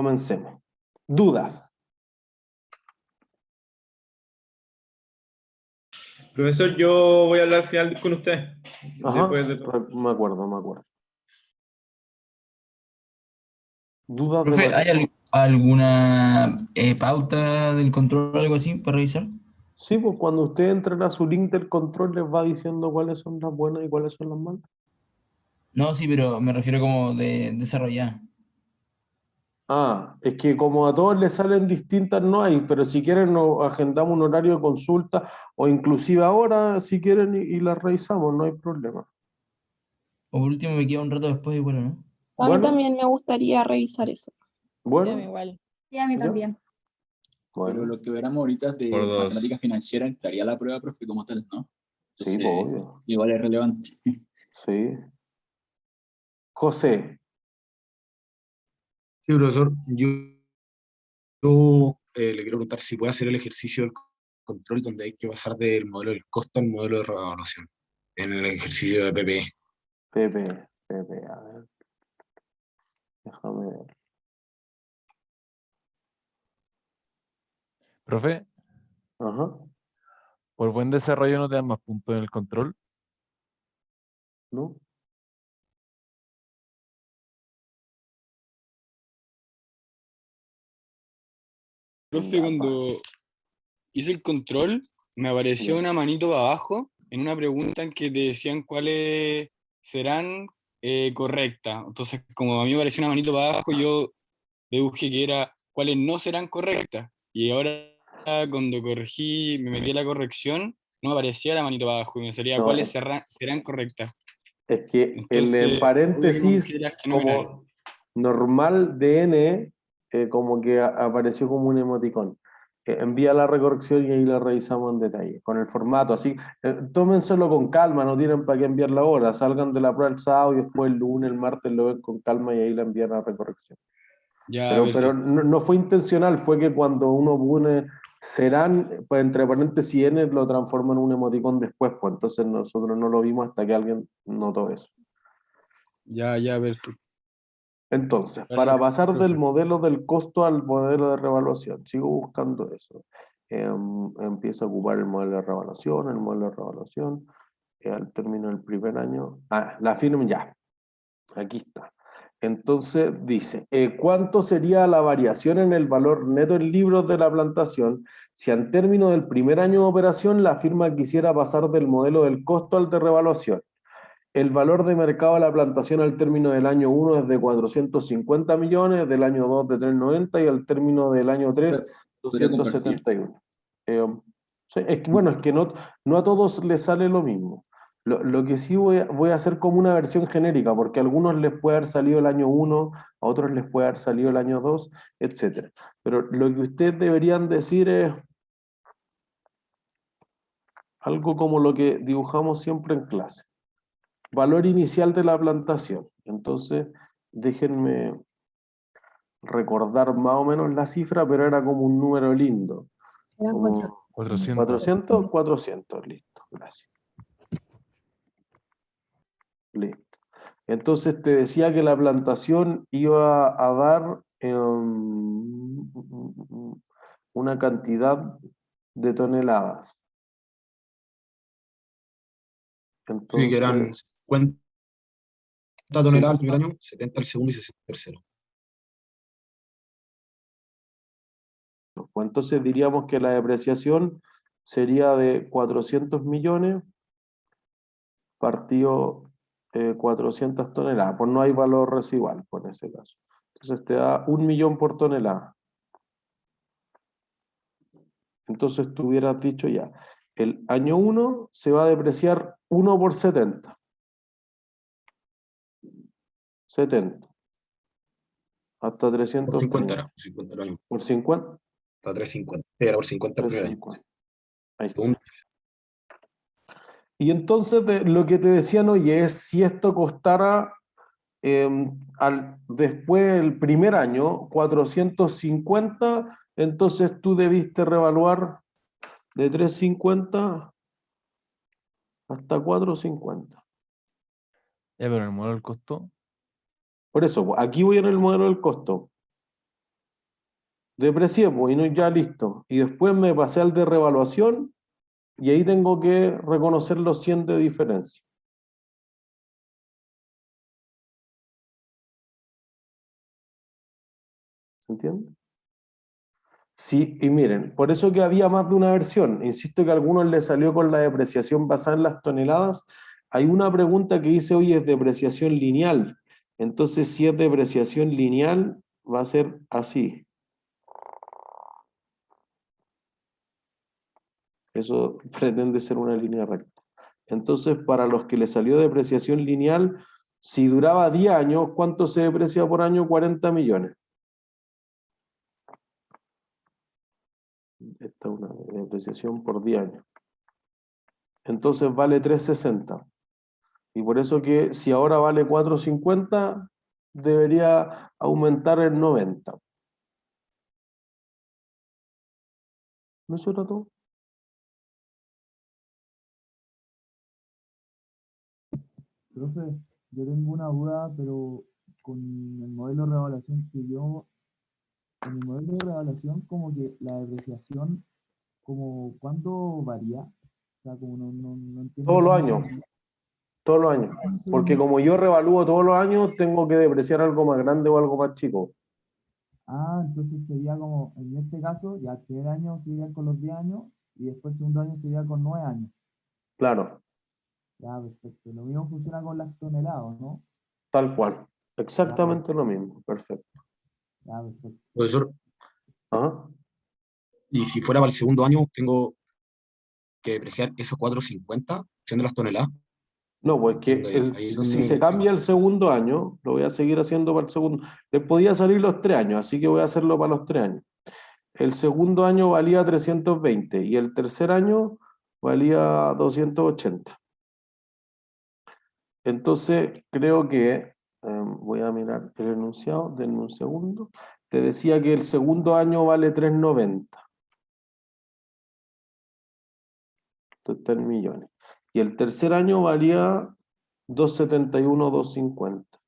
Comencemos. ¿Dudas? Profesor, yo voy a hablar al final con usted. Ajá, Después de todo. me acuerdo. ¿Dudas de Profe, ¿hay Mateo? alguna pauta del control o algo así para revisar? Sí, pues cuando usted entra a su link del control les va diciendo cuáles son las buenas y cuáles son las malas. No, sí, pero me refiero como de desarrollar. Ah, es que como a todos les salen distintas, no hay, pero si quieren nos agendamos un horario de consulta o inclusive ahora, si quieren, y las revisamos, no hay problema. O por último me queda un rato después y bueno, ¿no? A mí Bueno, también me gustaría revisar eso. Sí, a mí bueno, igual. Sí, a mí ya, también. Pero bueno, lo que veremos ahorita Por de dos. matemática financiera entraría a la prueba, profe, como tal, ¿no? sí, Entonces, pues obvio, igual es relevante. sí. José, Sí, profesor, le quiero preguntar si puede hacer el ejercicio del control donde hay que pasar del modelo del costo al modelo de revaluación en el ejercicio de PPE. Pepe, a ver, déjame ver. Profe, Ajá. por buen desarrollo no te dan más puntos en el control. ¿No? Profe, Ya, cuando hice el control, me apareció ya. una manito para abajo en una pregunta en que te decían cuáles serán correctas. Entonces, como a mí me apareció una manito para abajo, yo deduje que era cuáles no serán correctas. Y ahora, cuando corregí, me metí a la corrección, no me aparecía la manito para abajo y me salía No, cuáles serán correctas. es que el en Entonces, tuve que corregir paréntesis, las que no eran. como normal DN, como que apareció como un emoticón. Envía la recorrección y ahí la revisamos en detalle, con el formato, así. Tómenselo con calma, no tienen para qué enviarla ahora, salgan de la prueba el sábado y después el lunes, el martes lo ven con calma y ahí la envían a la recorrección. Ya, Pero perfecto. no fue intencional, fue que cuando uno pone serán, pues entre paréntesis N lo transforma en un emoticón después, pues entonces nosotros no lo vimos hasta que alguien notó eso. Ya, perfecto. Entonces, Gracias, para pasar del profe. modelo del costo al modelo de revaluación, sigo buscando eso. Empiezo a ocupar el modelo de revaluación, al término del primer año. La firma ya, aquí está. Entonces dice, ¿cuánto sería la variación en el valor neto en libros de la plantación si al término del primer año de operación la firma quisiera pasar del modelo del costo al de revaluación? El valor de mercado de la plantación al término del año 1 es de 450 millones, del año 2 de 390 y al término del año 3, Podría compartir. 271. Sí, es que, bueno, es que no a todos les sale lo mismo. Lo que sí voy a hacer como una versión genérica, porque a algunos les puede haber salido el año 1, a otros les puede haber salido el año 2, etc. Pero lo que ustedes deberían decir es algo como lo que dibujamos siempre en clase. Valor inicial de la plantación. Entonces, déjenme recordar más o menos la cifra, pero era como un número lindo. Eran Como 400. 400, 400, listo, gracias. Listo. Entonces te decía que la plantación iba a dar una cantidad de toneladas. Sí, que eran Entonces, 50 sí, toneladas el primer año, 70 el segundo y 60 el tercero. pues entonces diríamos que la depreciación sería de 400 millones partido 400 toneladas, pues no hay valor residual por ese caso. Entonces te da 1 millón por tonelada. Entonces tú hubieras dicho ya, el año 1 se va a depreciar 1 por 70. 70. Hasta Por 50 330. era, por 50 el año. Por 50. Hasta 350. Sí, era por 50 el primer año. 350. Ahí está. Segundo, Y entonces lo que te decían, oye, es si esto costara después el primer año 450, entonces tú debiste revaluar de 350 hasta 450. Pero en el modelo del costo, Por eso, aquí voy en el modelo del costo. deprecié, pues, y no, ya listo. Y después me pasé al de revaluación y ahí tengo que reconocer los 100 de diferencia. ¿Se entiende? Sí, y miren, por eso que había más de una versión. Insisto que a algunos les salió con la depreciación basada en las toneladas. Hay una pregunta que dice, oye, es depreciación lineal. Entonces, si es depreciación lineal, va a ser así. Eso pretende ser una línea recta. Entonces, para los que les salió depreciación lineal, si duraba 10 años, ¿cuánto se deprecia por año? 40 millones. Esta es una depreciación por 10 años. Entonces vale 360. Y por eso que si ahora vale 450, debería aumentar en 90. ¿No es eso todo? Profe, yo tengo una duda, pero con el modelo de revaluación en el modelo de revaluación como que la depreciación, como ¿cuánto varía? O sea, como no entiendo Todos los cómo años. Todos los años. Porque como yo revalúo todos los años, tengo que depreciar algo más grande o algo más chico. Ah, entonces sería como, en este caso, ya el primer año sería con los 10 años y después el segundo año sería con 9 años. Claro, Ya, perfecto. Lo mismo funciona con las toneladas, ¿no? tal cual. Exactamente lo mismo. Perfecto. Ya, perfecto. Profesor, Ajá. y si fuera para el segundo año, tengo que depreciar esos 450, siendo las toneladas. No, pues que Ahí es si se donde... cambia el segundo año, lo voy a seguir haciendo para el segundo. Les podía salir los 3 años, así que voy a hacerlo para los 3 años. El segundo año valía 320 y el tercer año valía 280. Entonces, creo que, voy a mirar el enunciado, denme un segundo. Te decía que el segundo año vale 390. Esto está en millones. Y el tercer año valía 271, 250.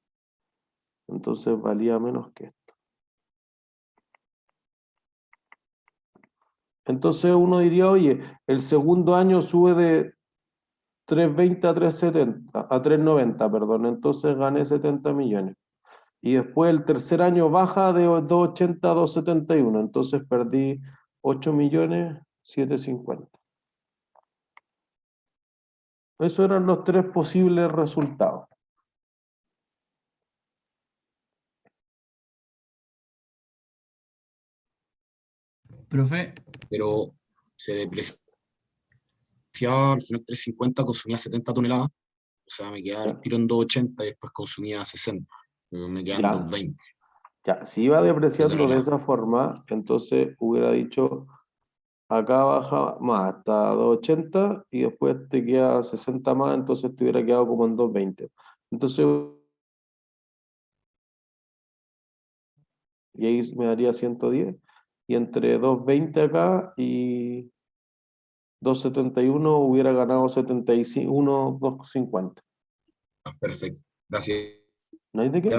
Entonces valía menos que esto. Entonces uno diría, oye, el segundo año sube de 320 a 370, a 390, perdón, entonces gané 70 millones. Y después el tercer año baja de 280 a 271, entonces perdí 8 millones 750. Esos eran los 3 posibles resultados. Profe, Pero se depreciaba al final 350, consumía 70 toneladas, o sea, me quedaba el tiro en 280 y después consumía 60, me quedan Ya. 220. Ya, si iba depreciando de toneladas. esa forma, entonces hubiera dicho, acá baja más hasta 280 y después te queda 60 más, entonces te hubiera quedado como en 220. Entonces, y ahí me daría 110. Y entre 220 acá y 271 hubiera ganado 71, 250. Perfecto, gracias. ¿No hay de qué?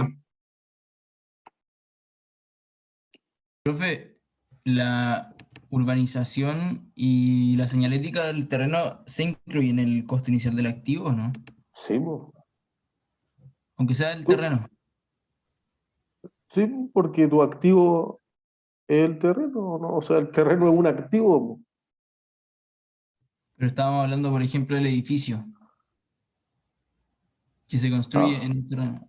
profe, la urbanización y la señalética del terreno se incluyen en el costo inicial del activo, ¿o no? Sí, po. Aunque sea el Tú- terreno. sí, porque tu activo es el terreno, ¿no? O sea, el terreno es un activo, po. Pero estábamos hablando, por ejemplo, del edificio que se construye Ah. en un terreno.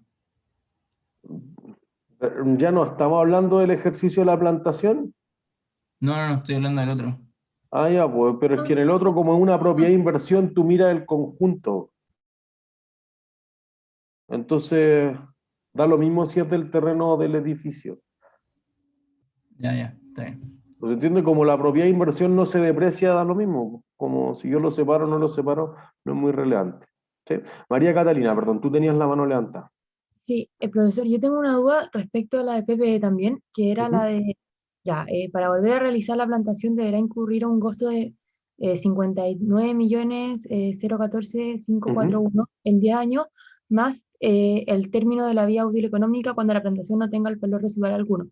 Ya no estamos hablando del ejercicio de la plantación. No, estoy hablando del otro. Ah, ya, pues, pero es que en el otro, como es una propiedad de inversión, tú miras el conjunto. Entonces, da lo mismo si es del terreno o del edificio. Ya, está bien. Pues entiende, como la propiedad de inversión no se deprecia, da lo mismo. Como si yo lo separo o no lo separo, no es muy relevante. ¿Sí? María Catalina, perdón, tú tenías la mano levantada. Sí, profesor, yo tengo una duda respecto a la de PPE también, que era la Ujú. de, ya, para volver a realizar la plantación deberá incurrir un costo de 59.014.541 en 10 años, más el término de la vía útil económica cuando la plantación no tenga el valor residual alguno.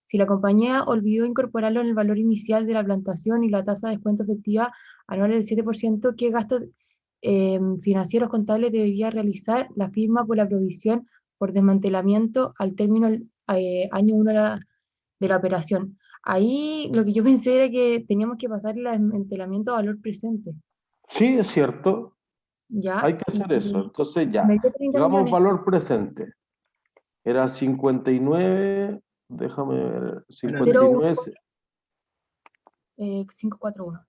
Si la compañía olvidó incorporarlo en el valor inicial de la plantación y la tasa de descuento efectiva anual del 7%, ¿qué gastos financieros contables debería realizar la firma por la provisión por desmantelamiento al término del año 1 de la operación? Ahí lo que yo pensé era que teníamos que pasar el desmantelamiento a valor presente, Sí, es cierto, ¿ya? hay que hacer eso. Entonces ya, Me dio 30 digamos millones. valor presente. Era 59, déjame ver, 59, 541.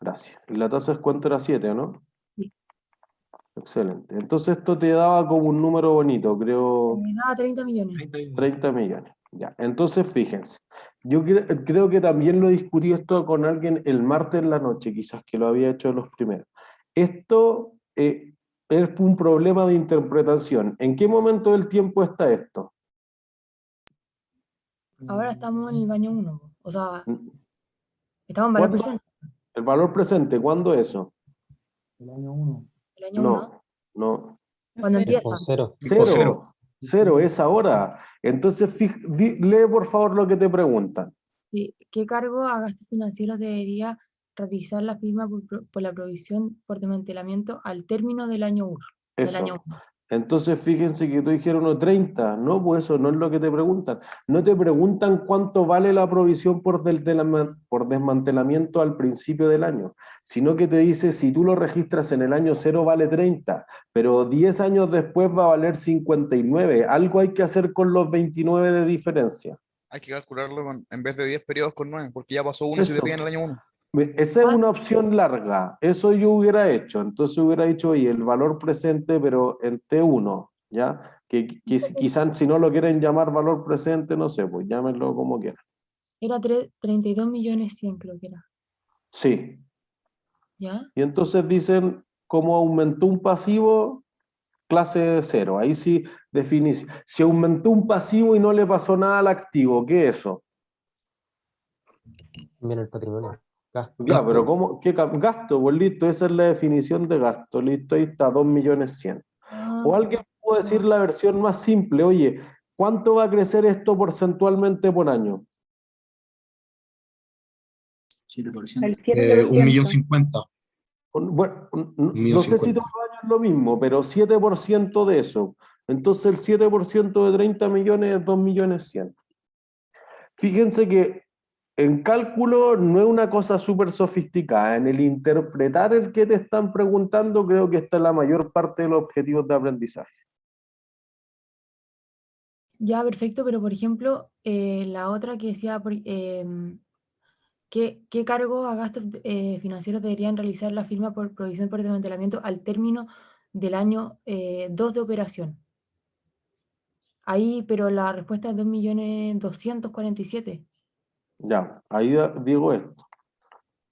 gracias. Y la tasa de descuento era 7, ¿no? Sí. Excelente. Entonces esto te daba como un número bonito, creo, Me daba 30 millones. 30 millones. Ya, entonces fíjense, yo creo que también lo discutí esto con alguien el martes en la noche, quizás que lo había hecho de los primeros. Esto es un problema de interpretación. ¿En qué momento del tiempo está esto? Ahora estamos en el año 1, o sea, ¿Cuándo? estamos en valor presente. El valor presente, ¿cuándo eso? El año 1. El año 1, No. cuando empieza. Cero. Cero es ahora. Entonces, lee por favor lo que te preguntan. Sí. ¿Qué cargo a gastos financieros debería realizar la firma por la provisión por desmantelamiento al término del año 1? Eso. Entonces, fíjense que tú dijeron 1,30. No, pues eso no es lo que te preguntan. No te preguntan cuánto vale la provisión por desmantelamiento al principio del año, sino que te dice, si tú lo registras en el año 0 vale 30, pero 10 años después va a valer 59. Algo hay que hacer con los 29 de diferencia. Hay que calcularlo en vez de 10 periodos con 9, porque ya pasó uno si te Eso. piden el año 1. Esa es una opción larga, eso yo hubiera hecho, entonces hubiera dicho, oye, el valor presente, pero en T1, ¿ya? Que quizás si no lo quieren llamar valor presente, no sé, pues llámenlo como quieran. Era 32 millones 100, creo que era. Sí. ¿Ya? Y entonces dicen, como aumentó un pasivo, clase 0, ahí sí definición. Si aumentó un pasivo y no le pasó nada al activo, ¿qué es eso? Mira el patrimonio. Ya, pero ¿cómo? ¿Qué gasto? Pues listo, esa es la definición de gasto. Listo, ahí está, 2.100.000. O alguien puede decir la versión más simple, oye, ¿cuánto va a crecer esto porcentualmente por año? 7%. El 7%. 1.050.000. Bueno, no sé si todos los años es lo mismo, pero 7% de eso. Entonces el 7% de 30 millones es 2.100.000. Fíjense que en cálculo no es una cosa súper sofisticada. En el interpretar el que te están preguntando, creo que está la mayor parte de los objetivos de aprendizaje. Ya, perfecto, pero por ejemplo, la otra que decía, ¿qué cargos a gastos financieros deberían realizar la firma por provisión por desmantelamiento al término del año 2 de operación? Ahí, pero la respuesta es 2.247.000. Ya, ahí digo esto.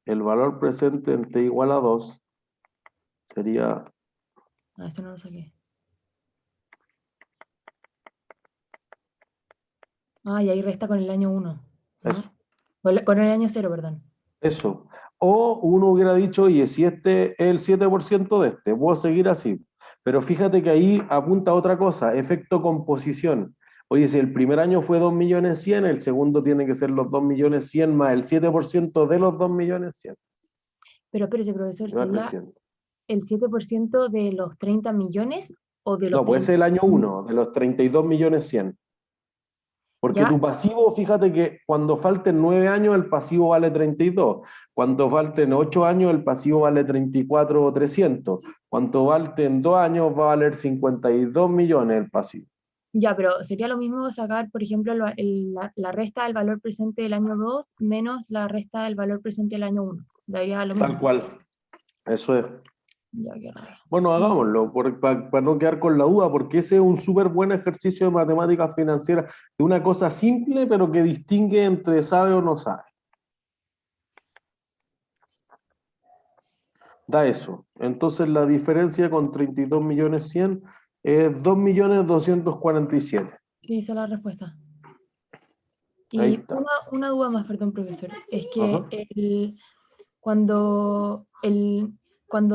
El valor presente en t igual a 2 sería... Ah, esto no lo saqué. Ah, y ahí resta con el año 1. Eso. Con el año 0, perdón. Eso. O uno hubiera dicho, oye, si este es el 7% de este, puedo seguir así. Pero fíjate que ahí apunta otra cosa, efecto composición. Oye, si el primer año fue 2.100.000, el segundo tiene que ser los 2.100.000 más el 7% de los 2.100.000. Pero espérese, profesor, Y va ¿sería creciendo. el 7% de los 30 millones o de los No, pues es el año 1, de los 32.100.000. Porque ¿Ya? tu pasivo, fíjate que cuando falten 9 años, el pasivo vale 32. Cuando falten 8 años, el pasivo vale 34.300. Cuando falten 2 años, va a valer 52 millones el pasivo. Ya, pero sería lo mismo sacar, por ejemplo, la resta del valor presente del año 2 menos la resta del valor presente del año 1. Daría lo mismo. Tal cual. Eso es. Ya, qué raro. Bueno, hagámoslo, para no quedar con la duda, porque ese es un súper buen ejercicio de matemáticas financieras, de una cosa simple, pero que distingue entre sabe o no sabe. Da eso. Entonces la diferencia con 32.100.000 es 2.247.000. Sí, esa es la respuesta. Ahí Y está. una duda más, perdón, profesor. Es Ajá. que cuando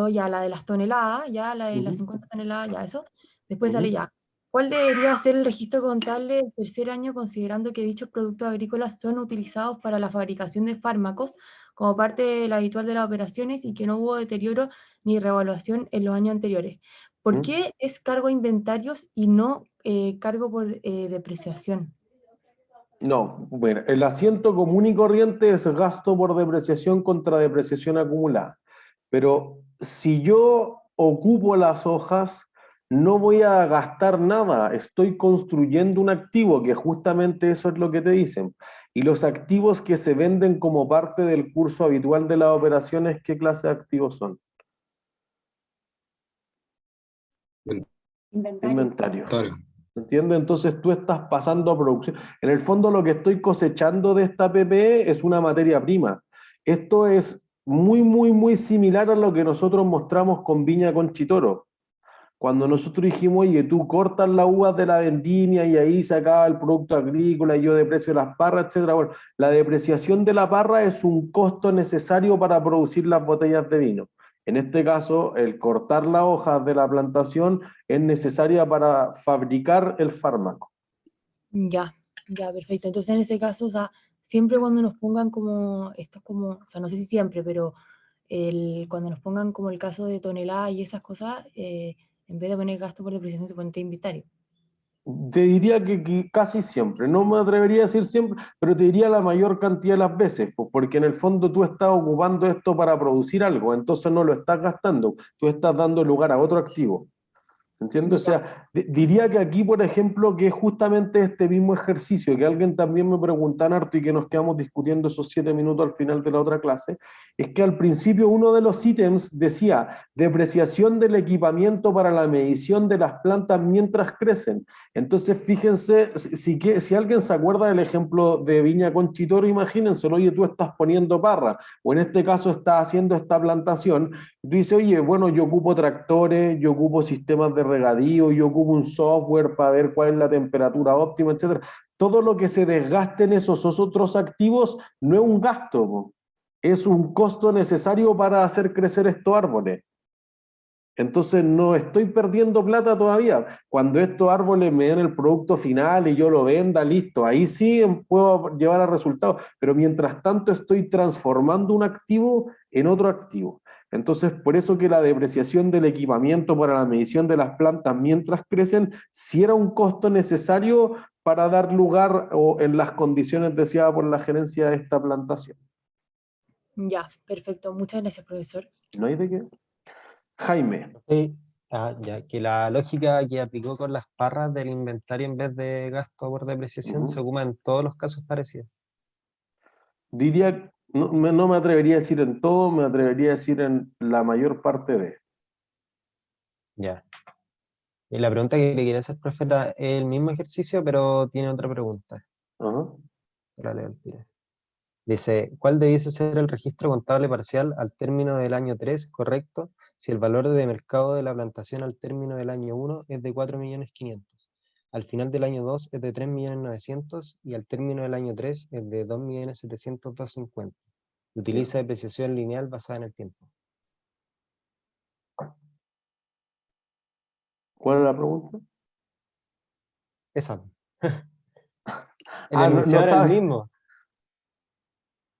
ya la de las toneladas, ya la de las 50 toneladas, ya eso, después sale ya ¿Cuál debería ser el registro contable del tercer año, considerando que dichos productos agrícolas son utilizados para la fabricación de fármacos como parte de la habitual de las operaciones y que no hubo deterioro ni revaluación en los años anteriores? ¿Por ¿Mm? qué es cargo a inventarios y no cargo por depreciación? No, bueno, el asiento común y corriente es gasto por depreciación contra depreciación acumulada. Pero si yo ocupo las hojas, no voy a gastar nada, estoy construyendo un activo, que justamente eso es lo que te dicen. Y los activos que se venden como parte del curso habitual de las operaciones, ¿qué clase de activos son? Inventario. Claro. ¿Entiendes? Entonces tú estás pasando a producción. En el fondo lo que estoy cosechando de esta PPE es una materia prima. Esto es muy, muy, muy similar a lo que nosotros mostramos con Viña Conchitoro. Cuando nosotros dijimos, oye, tú cortas las uvas de la vendimia y ahí se acaba el producto agrícola y yo deprecio las parras, etc. Bueno, la depreciación de la parra es un costo necesario para producir las botellas de vino. En este caso, el cortar las hojas de la plantación es necesaria para fabricar el fármaco. Ya, ya, perfecto. Entonces, en ese caso, o sea, siempre cuando nos pongan como, esto es como, o sea, no sé si siempre, pero cuando nos pongan como el caso de toneladas y esas cosas, en vez de poner gasto por depreciación, se pondría inventario. Te diría que casi siempre, no me atrevería a decir siempre, pero te diría la mayor cantidad de las veces, pues, porque en el fondo tú estás ocupando esto para producir algo, entonces no lo estás gastando, tú estás dando lugar a otro activo. ¿Entiendes? O sea, diría que aquí, por ejemplo, que es justamente este mismo ejercicio, que alguien también me preguntaba harto y que nos quedamos discutiendo esos 7 minutos al final de la otra clase, es que al principio uno de los ítems decía depreciación del equipamiento para la medición de las plantas mientras crecen. Entonces, fíjense, si alguien se acuerda del ejemplo de Viña Conchitoro, imagínense, oye, tú estás poniendo parra, o en este caso estás haciendo esta plantación, tú dices, oye, bueno, yo ocupo tractores, yo ocupo sistemas de regadío, yo ocupo un software para ver cuál es la temperatura óptima, etc. Todo lo que se desgaste en esos otros activos no es un gasto, es un costo necesario para hacer crecer estos árboles. Entonces no estoy perdiendo plata todavía. Cuando estos árboles me den el producto final y yo lo venda, listo, ahí sí puedo llevar a resultados. Pero mientras tanto estoy transformando un activo en otro activo. Entonces, por eso que la depreciación del equipamiento para la medición de las plantas mientras crecen, sí era un costo necesario para dar lugar o en las condiciones deseadas por la gerencia de esta plantación. Ya, perfecto. Muchas gracias, profesor. ¿No hay de qué? Jaime. Sí, ya que la lógica que aplicó con las parras del inventario en vez de gasto por depreciación se ocupa en todos los casos parecidos. Diría, no me atrevería a decir en todo, me atrevería a decir en la mayor parte de. Ya. Y la pregunta que le quería hacer, profe, era el mismo ejercicio, pero tiene otra pregunta. Ajá. La leo al tiro. Dice, ¿cuál debiese ser el registro contable parcial al término del año 3, correcto, si el valor de mercado de la plantación al término del año 1 es de 4.500.000, al final del año 2 es de 3.900.000 y al término del año 3 es de 2.702.50? Utiliza depreciación lineal basada en el tiempo. ¿Cuál es la pregunta? Esa. El No enunciado era el sabes. mismo.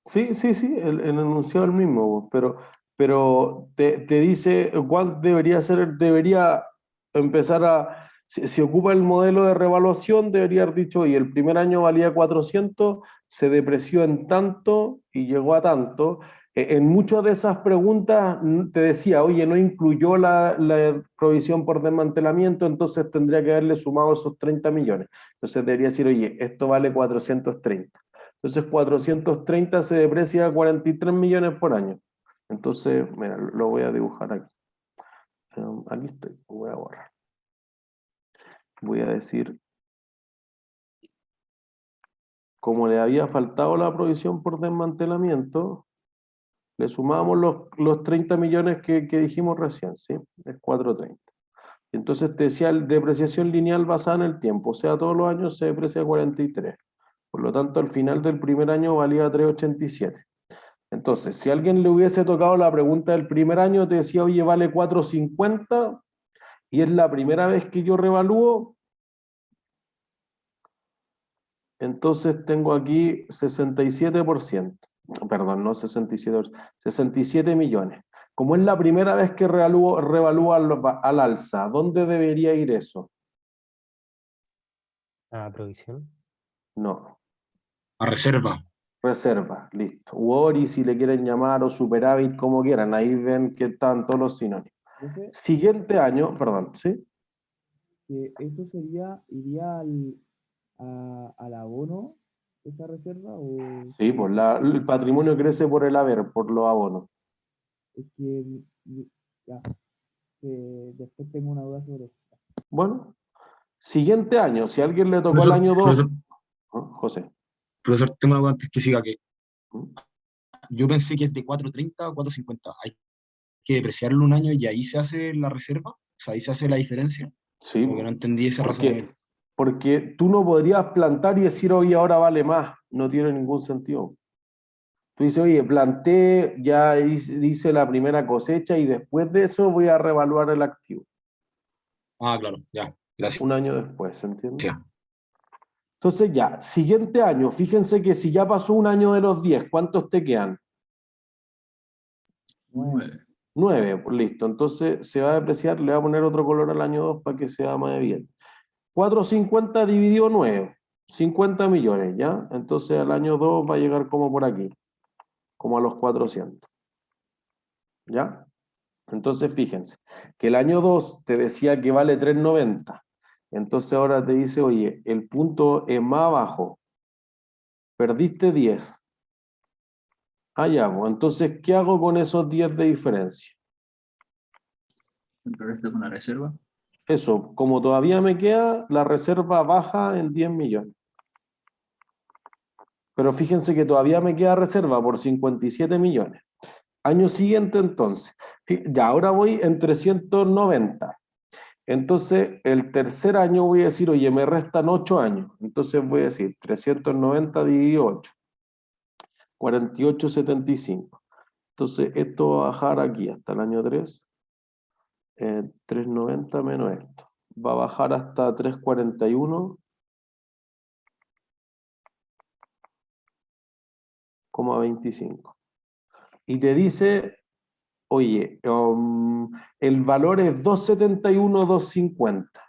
Sí, el enunciado es el mismo, pero te dice cuál debería ser, debería empezar a, si ocupa el modelo de revaluación, debería haber dicho, y el primer año valía 400, se depreció en tanto y llegó a tanto. En muchas de esas preguntas te decía, oye, no incluyó la provisión por desmantelamiento, entonces tendría que haberle sumado esos 30 millones. Entonces debería decir, oye, esto vale 430. Entonces 430 se deprecia a 43 millones por año. Entonces, mira, lo voy a dibujar aquí. Aquí estoy, lo voy a borrar. Voy a decir, como le había faltado la provisión por desmantelamiento, le sumamos los 30 millones que dijimos recién, ¿sí? Es 430. Entonces te decía, depreciación lineal basada en el tiempo, o sea, todos los años se deprecia 43. Por lo tanto, al final del primer año valía 387. Entonces, si a alguien le hubiese tocado la pregunta del primer año, te decía, oye, vale 450 y es la primera vez que yo revalúo, Entonces tengo aquí 67%. Perdón, no 67, 67 millones. Como es la primera vez que revalúa al alza, ¿dónde debería ir eso? ¿A provisión? No, A reserva. reserva, listo. Worry, si le quieren llamar, o superávit, como quieran. Ahí ven que están todos los sinónimos. Profe, Siguiente año, perdón, ¿sí? que eso iría al abono, esa reserva, o Sí, pues el patrimonio crece por el haber, por los abonos. es que ya, que después tengo una duda sobre eso. Bueno, siguiente año, si a alguien le tocó el año 2, José. Profesor, tengo una duda antes que siga, que ¿Mm? yo pensé que es de 4.30 a 4.50. Hay que depreciarlo un año y ahí se hace la reserva. O sea, ahí se hace la diferencia. Sí, Como que no entendí ese ¿por qué? razonamiento. Porque tú no podrías plantar y decir, oye, ahora vale más. No tiene ningún sentido. Tú dices, oye, planté, ya hice la primera cosecha y después de eso voy a revaluar el activo. Ah, claro, ya, gracias. Un año después, ¿entiendes? Sí. Entonces ya, siguiente año, fíjense que si ya pasó un año de los 10, ¿cuántos te quedan? 9. 9, pues listo. Entonces se va a depreciar, le voy a poner otro color al año 2 para que sea más bien. 450 dividido 9, 50 millones, ¿ya? Entonces al año 2 va a llegar como por aquí, como a los 400, ¿ya? Entonces fíjense, que el año 2 te decía que vale 3.90. Entonces ahora te dice, oye, el punto es más bajo, perdiste 10. Ah, ya, pues, entonces, ¿qué hago con esos 10 de diferencia? El resto con la reserva. Eso, como todavía me queda, la reserva baja en 10 millones. Pero fíjense que todavía me queda reserva por 57 millones. Año siguiente, entonces, ya ahora voy en 390. Entonces, el tercer año voy a decir, oye, me restan 8 años. Entonces voy a decir 390 dividido 8, 48,75. Entonces, esto va a bajar aquí hasta el año 3. 390 menos esto. Va a bajar hasta 341,25. Y te dice, oye, el valor es 271, 250.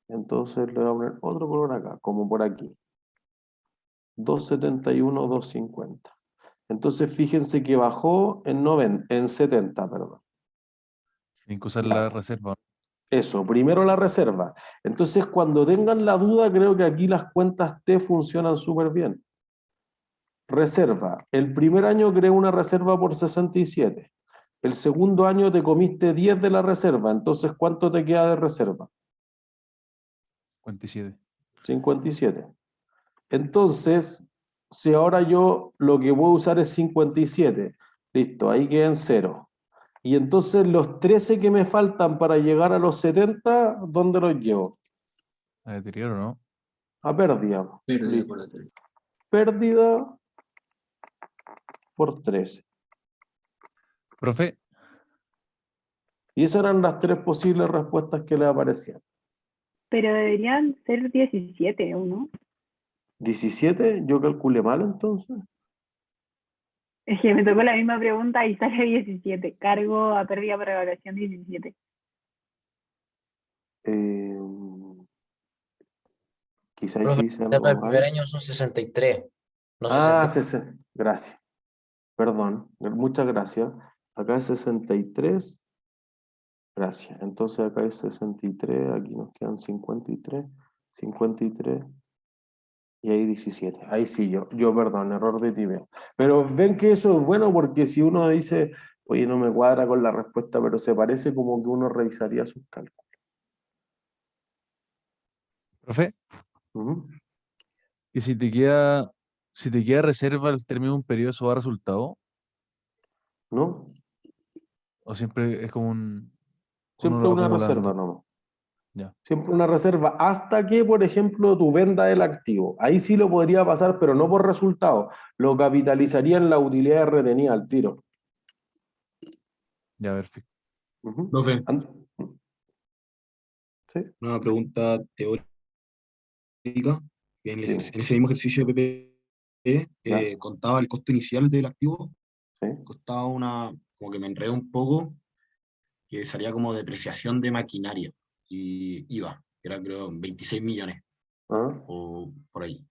Entonces le voy a poner otro color acá, como por aquí. 271, 250. Entonces fíjense que bajó en 70, perdón. Tienen que usar Ya. la reserva. Eso, primero la reserva. Entonces, cuando tengan la duda, creo que aquí las cuentas T funcionan súper bien. Reserva. El primer año creé una reserva por 67. El segundo año te comiste 10 de la reserva. Entonces, ¿cuánto te queda de reserva? 57. 57. Entonces, si ahora yo lo que voy a usar es 57, listo, ahí quedan 0. Y entonces los 13 que me faltan para llegar a los 70, ¿dónde los llevo? A deterioro, ¿no? A pérdida. Pérdida Listo. por deterioro. Pérdida por 13. Profe, Y esas eran las 3 posibles respuestas que le aparecían. Pero deberían ser 17, ¿o no? 17, yo calculé mal entonces. Es que me tocó la misma pregunta y sale 17. Cargo a pérdida por evaluación 17. Quizás Profe, yo hice el algo primer mal. año son 63. No Ah, 60. gracias. Perdón, muchas gracias. Acá es 63. Gracias. Entonces acá es 63, aquí nos quedan 53, 53 y ahí 17. Ahí sí, yo perdón, error de tibio. Pero ven que eso es bueno porque si uno dice, oye, no me cuadra con la respuesta, pero se parece, como que uno revisaría sus cálculos. profe, Ujú. y si te queda reserva al término de un periodo, ¿eso da resultado? ¿No? ¿O siempre es como uno Siempre lo va una reserva, acumulando? ¿no? Ya. Siempre una reserva hasta que, por ejemplo, tú vendas el activo. Ahí sí lo podría pasar, pero no por resultado. Lo capitalizaría en la utilidad retenida al tiro. Ya, perfecto. Ujú. Profe, Sí. una pregunta teórica. en ese mismo ejercicio de PPE, Ya. contaba el costo inicial del activo, Sí. costaba como que me enredé un poco, que salía como depreciación de maquinaria y IVA, que era creo 26 millones Ah. o por ahí.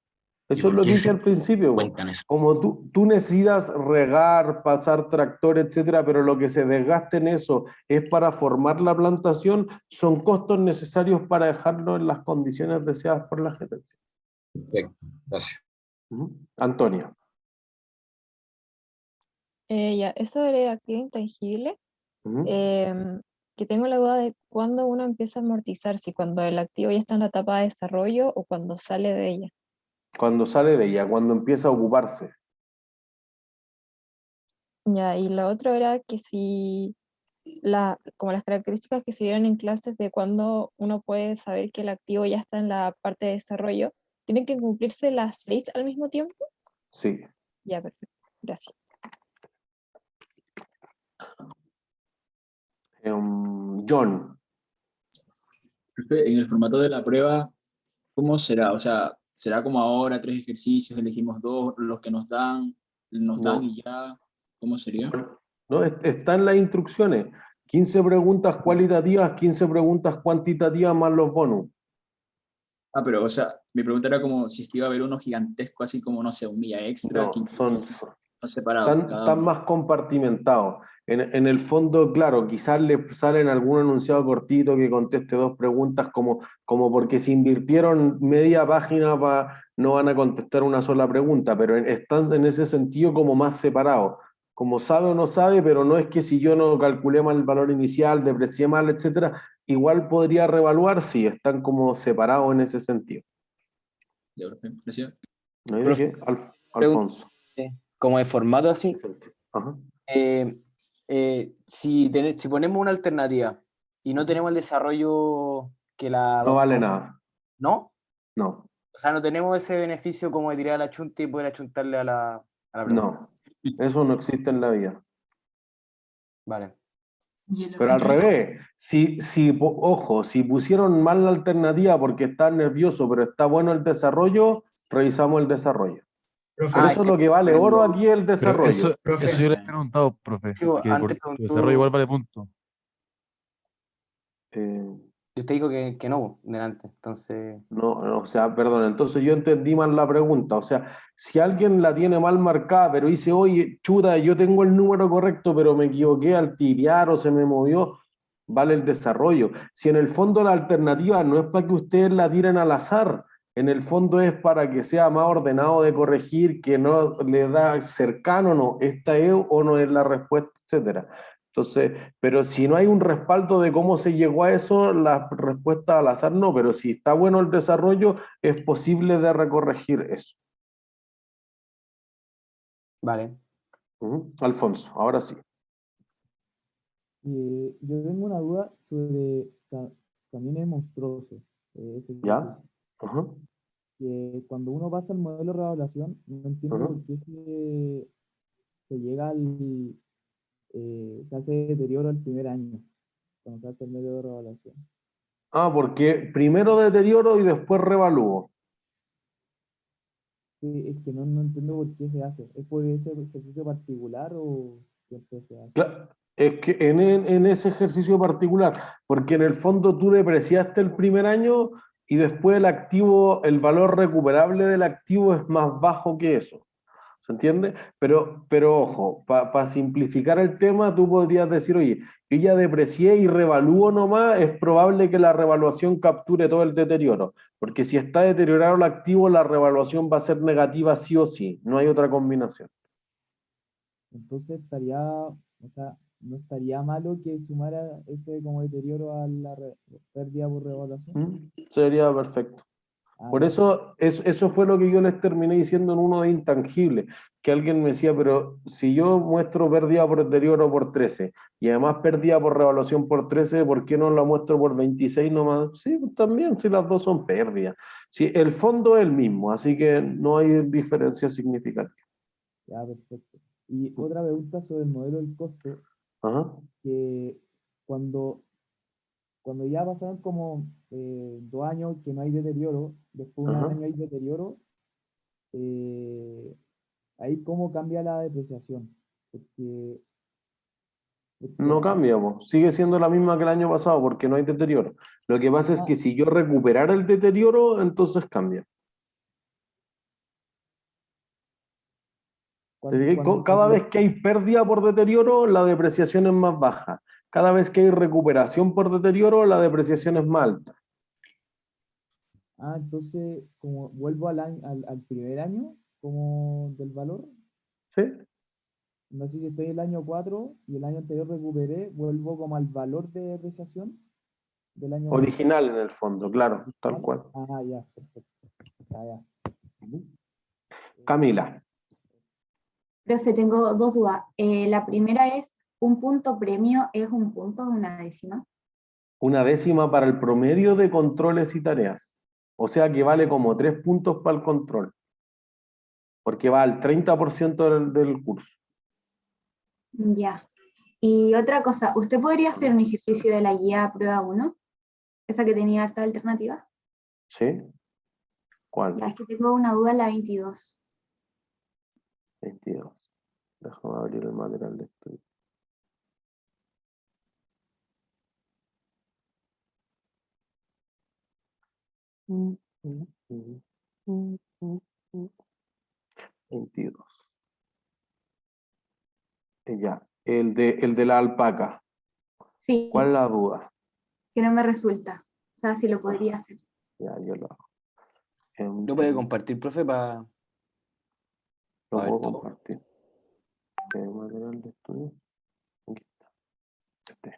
¿Y Eso es por lo qué que dije se al principio, po. cuentan eso? Como tú necesitas regar, pasar tractor, etcétera, pero lo que se desgaste en eso es para formar la plantación, son costos necesarios para dejarlo en las condiciones deseadas por la gerencia. Perfecto, gracias. Antonia. Ya, eso de activo intangible, Ujú. que tengo la duda de cuándo uno empieza a amortizar, si cuando el activo ya está en la etapa de desarrollo o cuando sale de ella. Cuando sale de ella, cuando empieza a ocuparse. Ya, y lo otro era que si, como las características que se vieron en clases de cuándo uno puede saber que el activo ya está en la parte de desarrollo, ¿tienen que cumplirse las 6 al mismo tiempo? Sí. Ya, perfecto, gracias. John. Profe, en el formato de la prueba, ¿cómo será? O sea, ¿será como ahora 3 ejercicios, elegimos 2, los que nos dan No. y ya? ¿Cómo sería? No, está en las instrucciones. 15 preguntas cualitativas, 15 preguntas cuantitativas más los bonus. Ah, pero, o sea, mi pregunta era como si es que iba a haber uno gigantesco, así como, no sé, un milla extra, No, que incluye son separados, cada están uno. más compartimentados. En el fondo, claro, quizás le salen algún enunciado cortito que conteste 2 preguntas, como porque si invirtieron media página no van a contestar una sola pregunta, pero están en ese sentido como más separados. Como sabe o no sabe, pero no es que si yo no calculé mal el valor inicial, deprecié mal, etcétera, igual podría reevaluar si están como separados en ese sentido. Ya, profe, gracias. ¿No hay de Profe, qué? pregunta, Alfonso. como de formato así, Ajá. si ponemos una alternativa y no tenemos el desarrollo que la... No vale nada. ¿No? No. O sea, no tenemos ese beneficio como de tirar a la chunta y poder achuntarle a la pregunta. No, eso no existe en la vida. Vale. Pero al revés, ojo, si pusieron mal la alternativa porque están nerviosos, pero está bueno el desarrollo, revisamos el desarrollo. Por eso lo que vale oro aquí es el Pero desarrollo. eso yo le he preguntado, profe, Sí, vos, que antes por tu preguntó, desarrollo igual vale punto. y usted dijo que no, delante, entonces... No, o sea, perdón, entonces yo entendí mal la pregunta. O sea, si alguien la tiene mal marcada, pero dice, oye, chuta, yo tengo el número correcto, pero me equivoqué al tipear o se me movió, vale el desarrollo. Si en el fondo la alternativa no es para que ustedes la tiren al azar, en el fondo es para que sea más ordenado de corregir, que no le da cercano, no, esta es o no es la respuesta, etcétera. Entonces, pero si no hay un respaldo de cómo se llegó a eso, la respuesta al azar no, pero si está bueno el desarrollo, es posible de recorregir eso. Vale. Alfonso, ahora sí. Yo tengo una duda sobre camiones monstruosos. ¿Ya? Ajá. Que cuando uno pasa el modelo de revaluación, no entiendo Ajá. por qué se llega se hace deterioro el primer año, cuando se hace el modelo de revaluación. Ah, porque primero deterioro y después revalúo. Sí, es que no entiendo por qué se hace. ¿Es por ese ejercicio particular o siempre se hace? Es que en ese ejercicio particular, porque en el fondo tú depreciaste el primer año y después el activo, el valor recuperable del activo es más bajo que eso. ¿Se entiende? Pero ojo, para simplificar el tema, tú podrías decir, oye, yo ya deprecié y revalúo nomás, es probable que la revaluación capture todo el deterioro, porque si está deteriorado el activo, la revaluación va a ser negativa sí o sí, no hay otra combinación. Entonces o sea, no estaría malo que sumara ese como deterioro a la pérdida por revaluación. Sería perfecto. Por eso, eso fue lo que yo les terminé diciendo en uno de intangible, que alguien me decía, pero si yo muestro pérdida por deterioro por 13 y además pérdida por revaluación por 13, ¿por qué no la muestro por 26 nomás? Sí, pues también, si las dos son pérdidas. Sí, el fondo es el mismo, así que no hay diferencia significativa. Ya, perfecto. Y otra pregunta sobre el modelo del costo, Ajá. que cuando ya pasaron como 2 años que no hay deterioro, después de un Ajá. año hay deterioro, ahí cómo cambia la depreciación. Porque No cambia, po. Sigue siendo la misma que el año pasado porque no hay deterioro. Lo que pasa es que si yo recuperara el deterioro, entonces cambia. Te digo, cada vez que hay pérdida por deterioro, la depreciación es más baja. Cada vez que hay recuperación por deterioro, la depreciación es más alta. Entonces, como vuelvo al primer año, como del valor. Sí. No sé si estoy en el año 4 y el año anterior recuperé, vuelvo como al valor de depreciación del año Original en el fondo, claro, tal cual. Ya, perfecto. Ya. Camila. Profe, tengo dos dudas. La primera es, ¿un punto premio es un punto de una décima? Una décima para el promedio de controles y tareas. O sea que vale como 3 puntos para el control. Porque va al 30% del curso. Ya. Y otra cosa, ¿usted podría hacer un ejercicio de la guía prueba 1? Esa que tenía harta alternativa. ¿Sí? ¿Cuál? Ya, es que tengo una duda en la 22. 22. Déjame abrir el material de estudio. Mm, 22. Ya, el de la alpaca. Sí. ¿Cuál es la duda? Que no me resulta. O sea, si lo podría hacer. Ya, yo lo hago. ¿Lo puede compartir, profe, para Lo ver puedo todo? compartir. Material de estudio. Aquí está.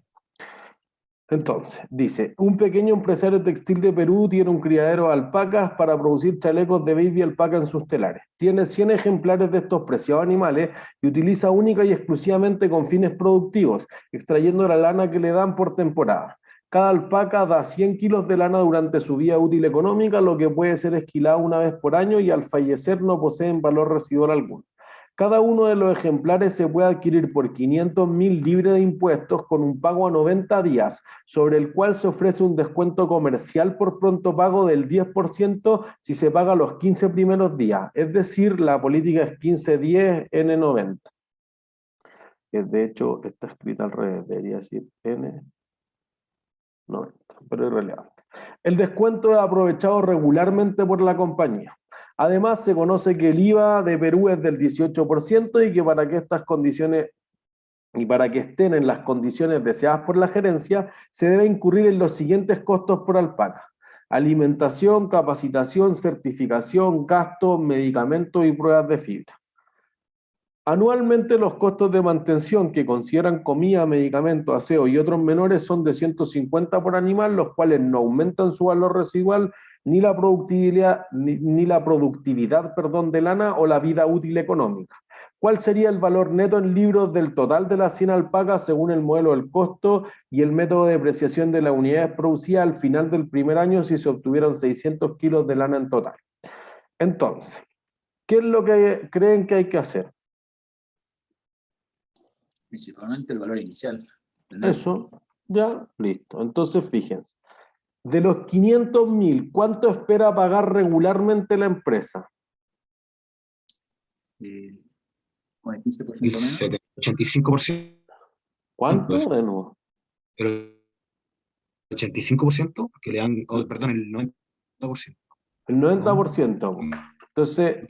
Entonces, dice, un pequeño empresario textil de Perú tiene un criadero de alpacas para producir chalecos de baby alpaca en sus telares. Tiene 100 ejemplares de estos preciados animales y utiliza única y exclusivamente con fines productivos, extrayendo la lana que le dan por temporada. Cada alpaca da 100 kilos de lana durante su vida útil económica, lo que puede ser esquilado una vez por año y al fallecer no poseen valor residual alguno. Cada uno de los ejemplares se puede adquirir por 500.000 libre de impuestos con un pago a 90 días, sobre el cual se ofrece un descuento comercial por pronto pago del 10% si se paga los 15 primeros días. Es decir, la política es 15-10 N90. De hecho, está escrita al revés, debería decir N90, pero es irrelevante. El descuento es aprovechado regularmente por la compañía. Además, se conoce que el IVA de Perú es del 18% y que para que estas condiciones y para que estén en las condiciones deseadas por la gerencia, se debe incurrir en los siguientes costos por alpaca: alimentación, capacitación, certificación, gastos, medicamentos y pruebas de fibra. Anualmente los costos de mantención que consideran comida, medicamentos, aseo y otros menores son de 150 por animal, los cuales no aumentan su valor residual ni la productividad, de lana o la vida útil económica. ¿Cuál sería el valor neto en libros del total de las 100 alpacas según el modelo del costo y el método de depreciación de las unidades producidas al final del primer año si se obtuvieron 600 kilos de lana en total? Entonces, ¿qué es lo que creen que hay que hacer? Principalmente el valor inicial. Eso, ya, listo. Entonces, fíjense. De los 500.000, ¿cuánto espera pagar regularmente la empresa? Con el 15% menos. 85%. ¿Cuánto? De nuevo. El 85% que le dan, perdón, el 90%. El 90%. Entonces,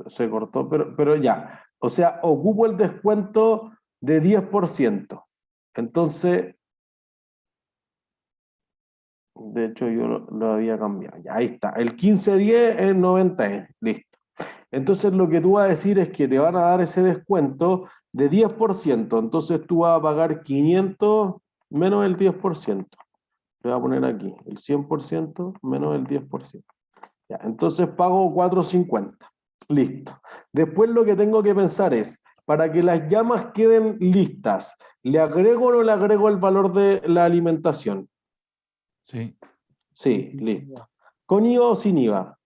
se cortó, pero ya. O sea, ocupo el descuento de 10%. Entonces, de hecho yo lo había cambiado. Ya, ahí está. El 15-10 es 90, listo. Entonces lo que tú vas a decir es que te van a dar ese descuento de 10%. Entonces tú vas a pagar 500 menos el 10%. Le voy a poner aquí, el 100% menos el 10%. Ya, entonces pago 450. Listo. Después lo que tengo que pensar es, para que las llamas queden listas, ¿le agrego o no le agrego el valor de la alimentación? Sí. Sí, listo. ¿Con IVA o sin IVA?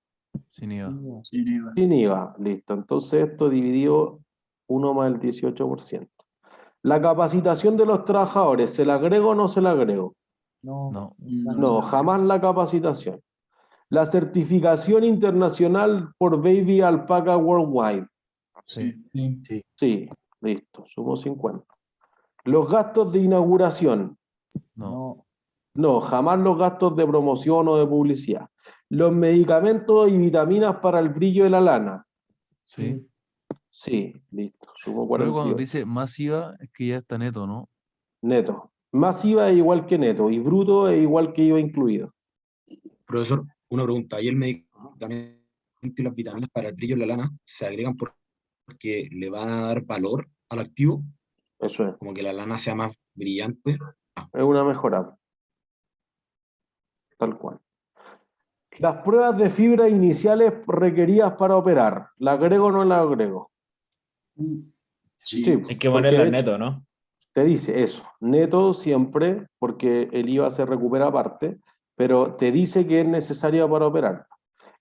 Sin IVA. Sin IVA. Sin IVA, listo. Entonces esto dividido 1 más el 18%. La capacitación de los trabajadores, ¿se la agrego o no se la agrego? No. No. No, jamás la capacitación. La certificación internacional por Baby Alpaca Worldwide. Sí. Sí. Sí, listo, sumo 50. Los gastos de inauguración. No. No, jamás los gastos de promoción o de publicidad. Los medicamentos y vitaminas para el brillo de la lana. Sí. Sí, listo, sumo Creo que cuando 48. dice más IVA es que ya está neto, ¿no? Neto. Más IVA es igual que neto y bruto es igual que IVA incluido. Profesor, una pregunta. ¿Y el medicamento y las vitaminas para el brillo de la lana se agregan porque le van a dar valor al activo? Eso es. Como que la lana sea más brillante. Es una mejora. Tal cual. Las pruebas de fibra iniciales requeridas para operar. ¿La agrego o no la agrego? Sí. Sí, Hay que porque ponerla de hecho neto, ¿no? te dice eso, neto siempre, porque el IVA se recupera aparte, pero te dice que es necesario para operar.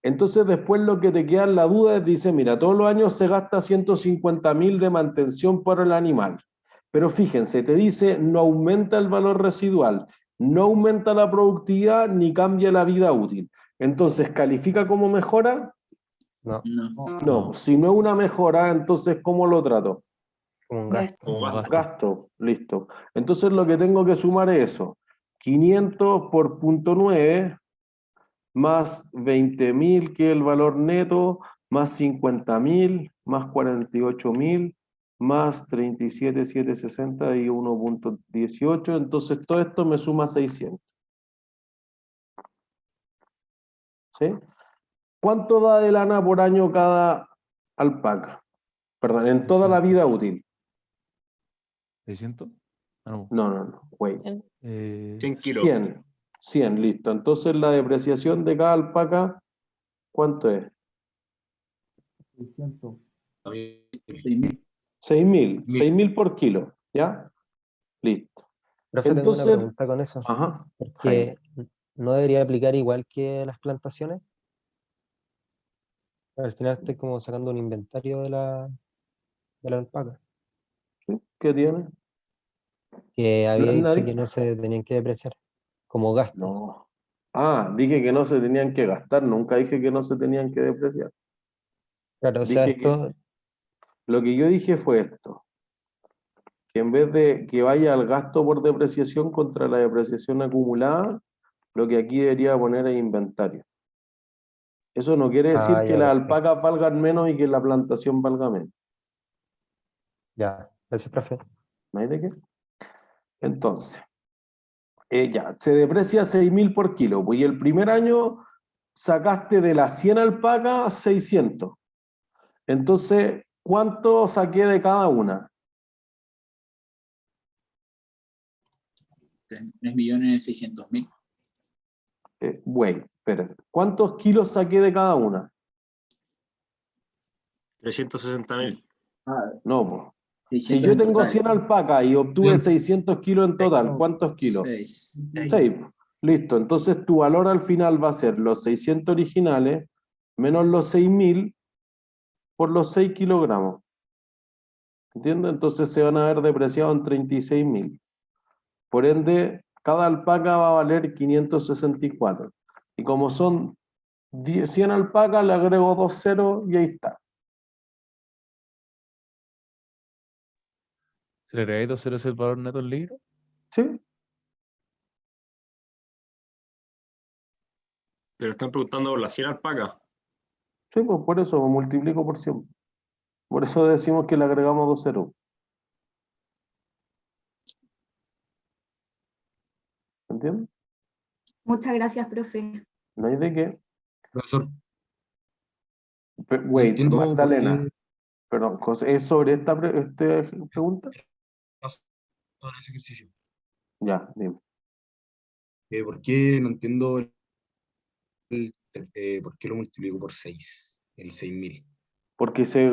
Entonces después lo que te queda en la duda es, dice, mira, todos los años se gasta 150.000 de mantención para el animal, pero fíjense, te dice, no aumenta el valor residual, no aumenta la productividad, ni cambia la vida útil. Entonces, ¿califica como mejora? No, No, si no es una mejora, entonces ¿cómo lo trato? como un gasto. Como un gasto. Gasto, listo. Entonces lo que tengo que sumar es eso. 500 por punto 9, más 20.000, que es el valor neto, más 50.000, más 48.000, más 37.760 y 1.18. Entonces todo esto me suma 600. ¿Sí? ¿Cuánto da de lana por año cada alpaca? Perdón, en toda la vida útil. ¿600? Ah, no. No, güey. 100 kilos. 100, listo. Entonces la depreciación de cada alpaca, ¿cuánto es? 600. 6.000. 6.000 por kilo, ¿ya? Listo. Profe, tengo una Entonces, pregunta con eso. ajá, Porque no debería aplicar igual que las plantaciones. Al final estoy como sacando un inventario de la alpaca. ¿sí? ¿Qué tiene? Que había dicho Nadie. que no se tenían que depreciar como gasto. No. Ah, dije que no se tenían que gastar, nunca dije que no se tenían que depreciar. Claro, o sea, Dije que esto, lo que yo dije fue esto, que en vez de que vaya al gasto por depreciación contra la depreciación acumulada, lo que aquí debería poner es inventario. Eso no quiere decir que ya, las perfecto. alpacas valgan menos y que la plantación valga menos. Ya, gracias, profe. ¿No hay de qué? Entonces, ya, se deprecia 6.000 por kilo, pues, y el primer año sacaste de las 100 alpacas 600. Entonces, ¿cuánto saqué de cada una? 3.600.000. Wait, espérate. ¿Cuántos kilos saqué de cada una? 360.000. No, pues. Si 600 yo en tengo total. 100 alpacas y obtuve 600 kilos en total, ¿cuántos kilos? 6. 6. Listo, entonces tu valor al final va a ser los 600 originales menos los 6.000 por los 6 kilogramos. ¿Entiendes? Entonces se van a ver depreciados en 36.000. Por ende, cada alpaca va a valer 564. Y como son 100 alpacas, le agrego 2 ceros y ahí está. ¿Se le agregáis 2 ceros el valor neto del libro? ¿Sí? Pero están preguntando por las 100 alpacas. Sí, pues por eso multiplico por 100. Por eso decimos que le agregamos 2 ceros. ¿Entiendes? Muchas gracias, profe. No hay de qué. Profesor, Wait, entiendo por Magdalena. qué Perdón, José, ¿es sobre esta pregunta? sobre ese ejercicio. Ya, dime. ¿Por qué no entiendo por qué lo multiplico por 6, el 6.000? Porque se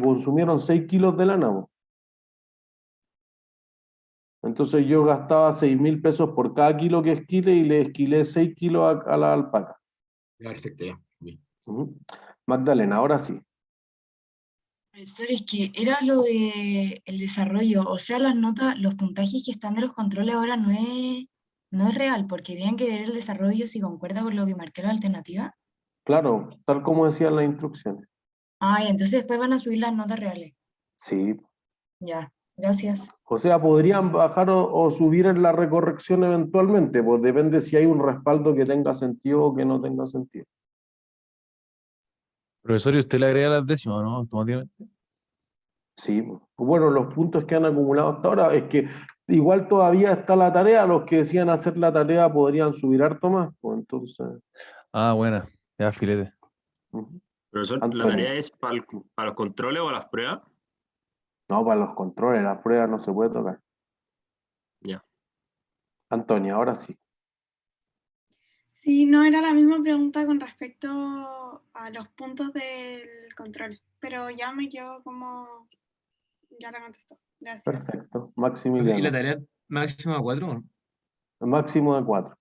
consumieron 6 kilos de lana, po. Entonces yo gastaba 6.000 pesos por cada kilo que esquile y le esquilé 6 kilos a la alpaca. Ya, perfecto, ya. Bien. Ujú. Magdalena, ahora sí. Profesor, es que era lo de el desarrollo, o sea, las notas, los puntajes que están de los controles ahora no es real, porque tienen que ver el desarrollo si concuerda con lo que marqué la alternativa. Claro, tal como decían las instrucciones. Ah, y entonces después van a subir las notas reales. Sí. Ya, gracias. O sea, podrían bajar o subir en la recorrección eventualmente, pues depende si hay un respaldo que tenga sentido o que no tenga sentido. Profesor, ¿y usted le agrega las décimas, no? Automáticamente. Sí, pues. Bueno, los puntos que han acumulado hasta ahora es que igual todavía está la tarea, los que decían hacer la tarea podrían subir harto más, pues entonces. Ah, buena. Ya, filete. Profesor, ¿la Antonio. tarea es para los controles o las pruebas? No, para los controles, las pruebas no se puede tocar. Ya. Antonio, ahora sí. Sí, no era la misma pregunta con respecto a los puntos del control, pero ya me quedo como, ya la contestó. Gracias. Perfecto. ¿Y la Maximiliano. tarea máxima de 4? Máximo de 4.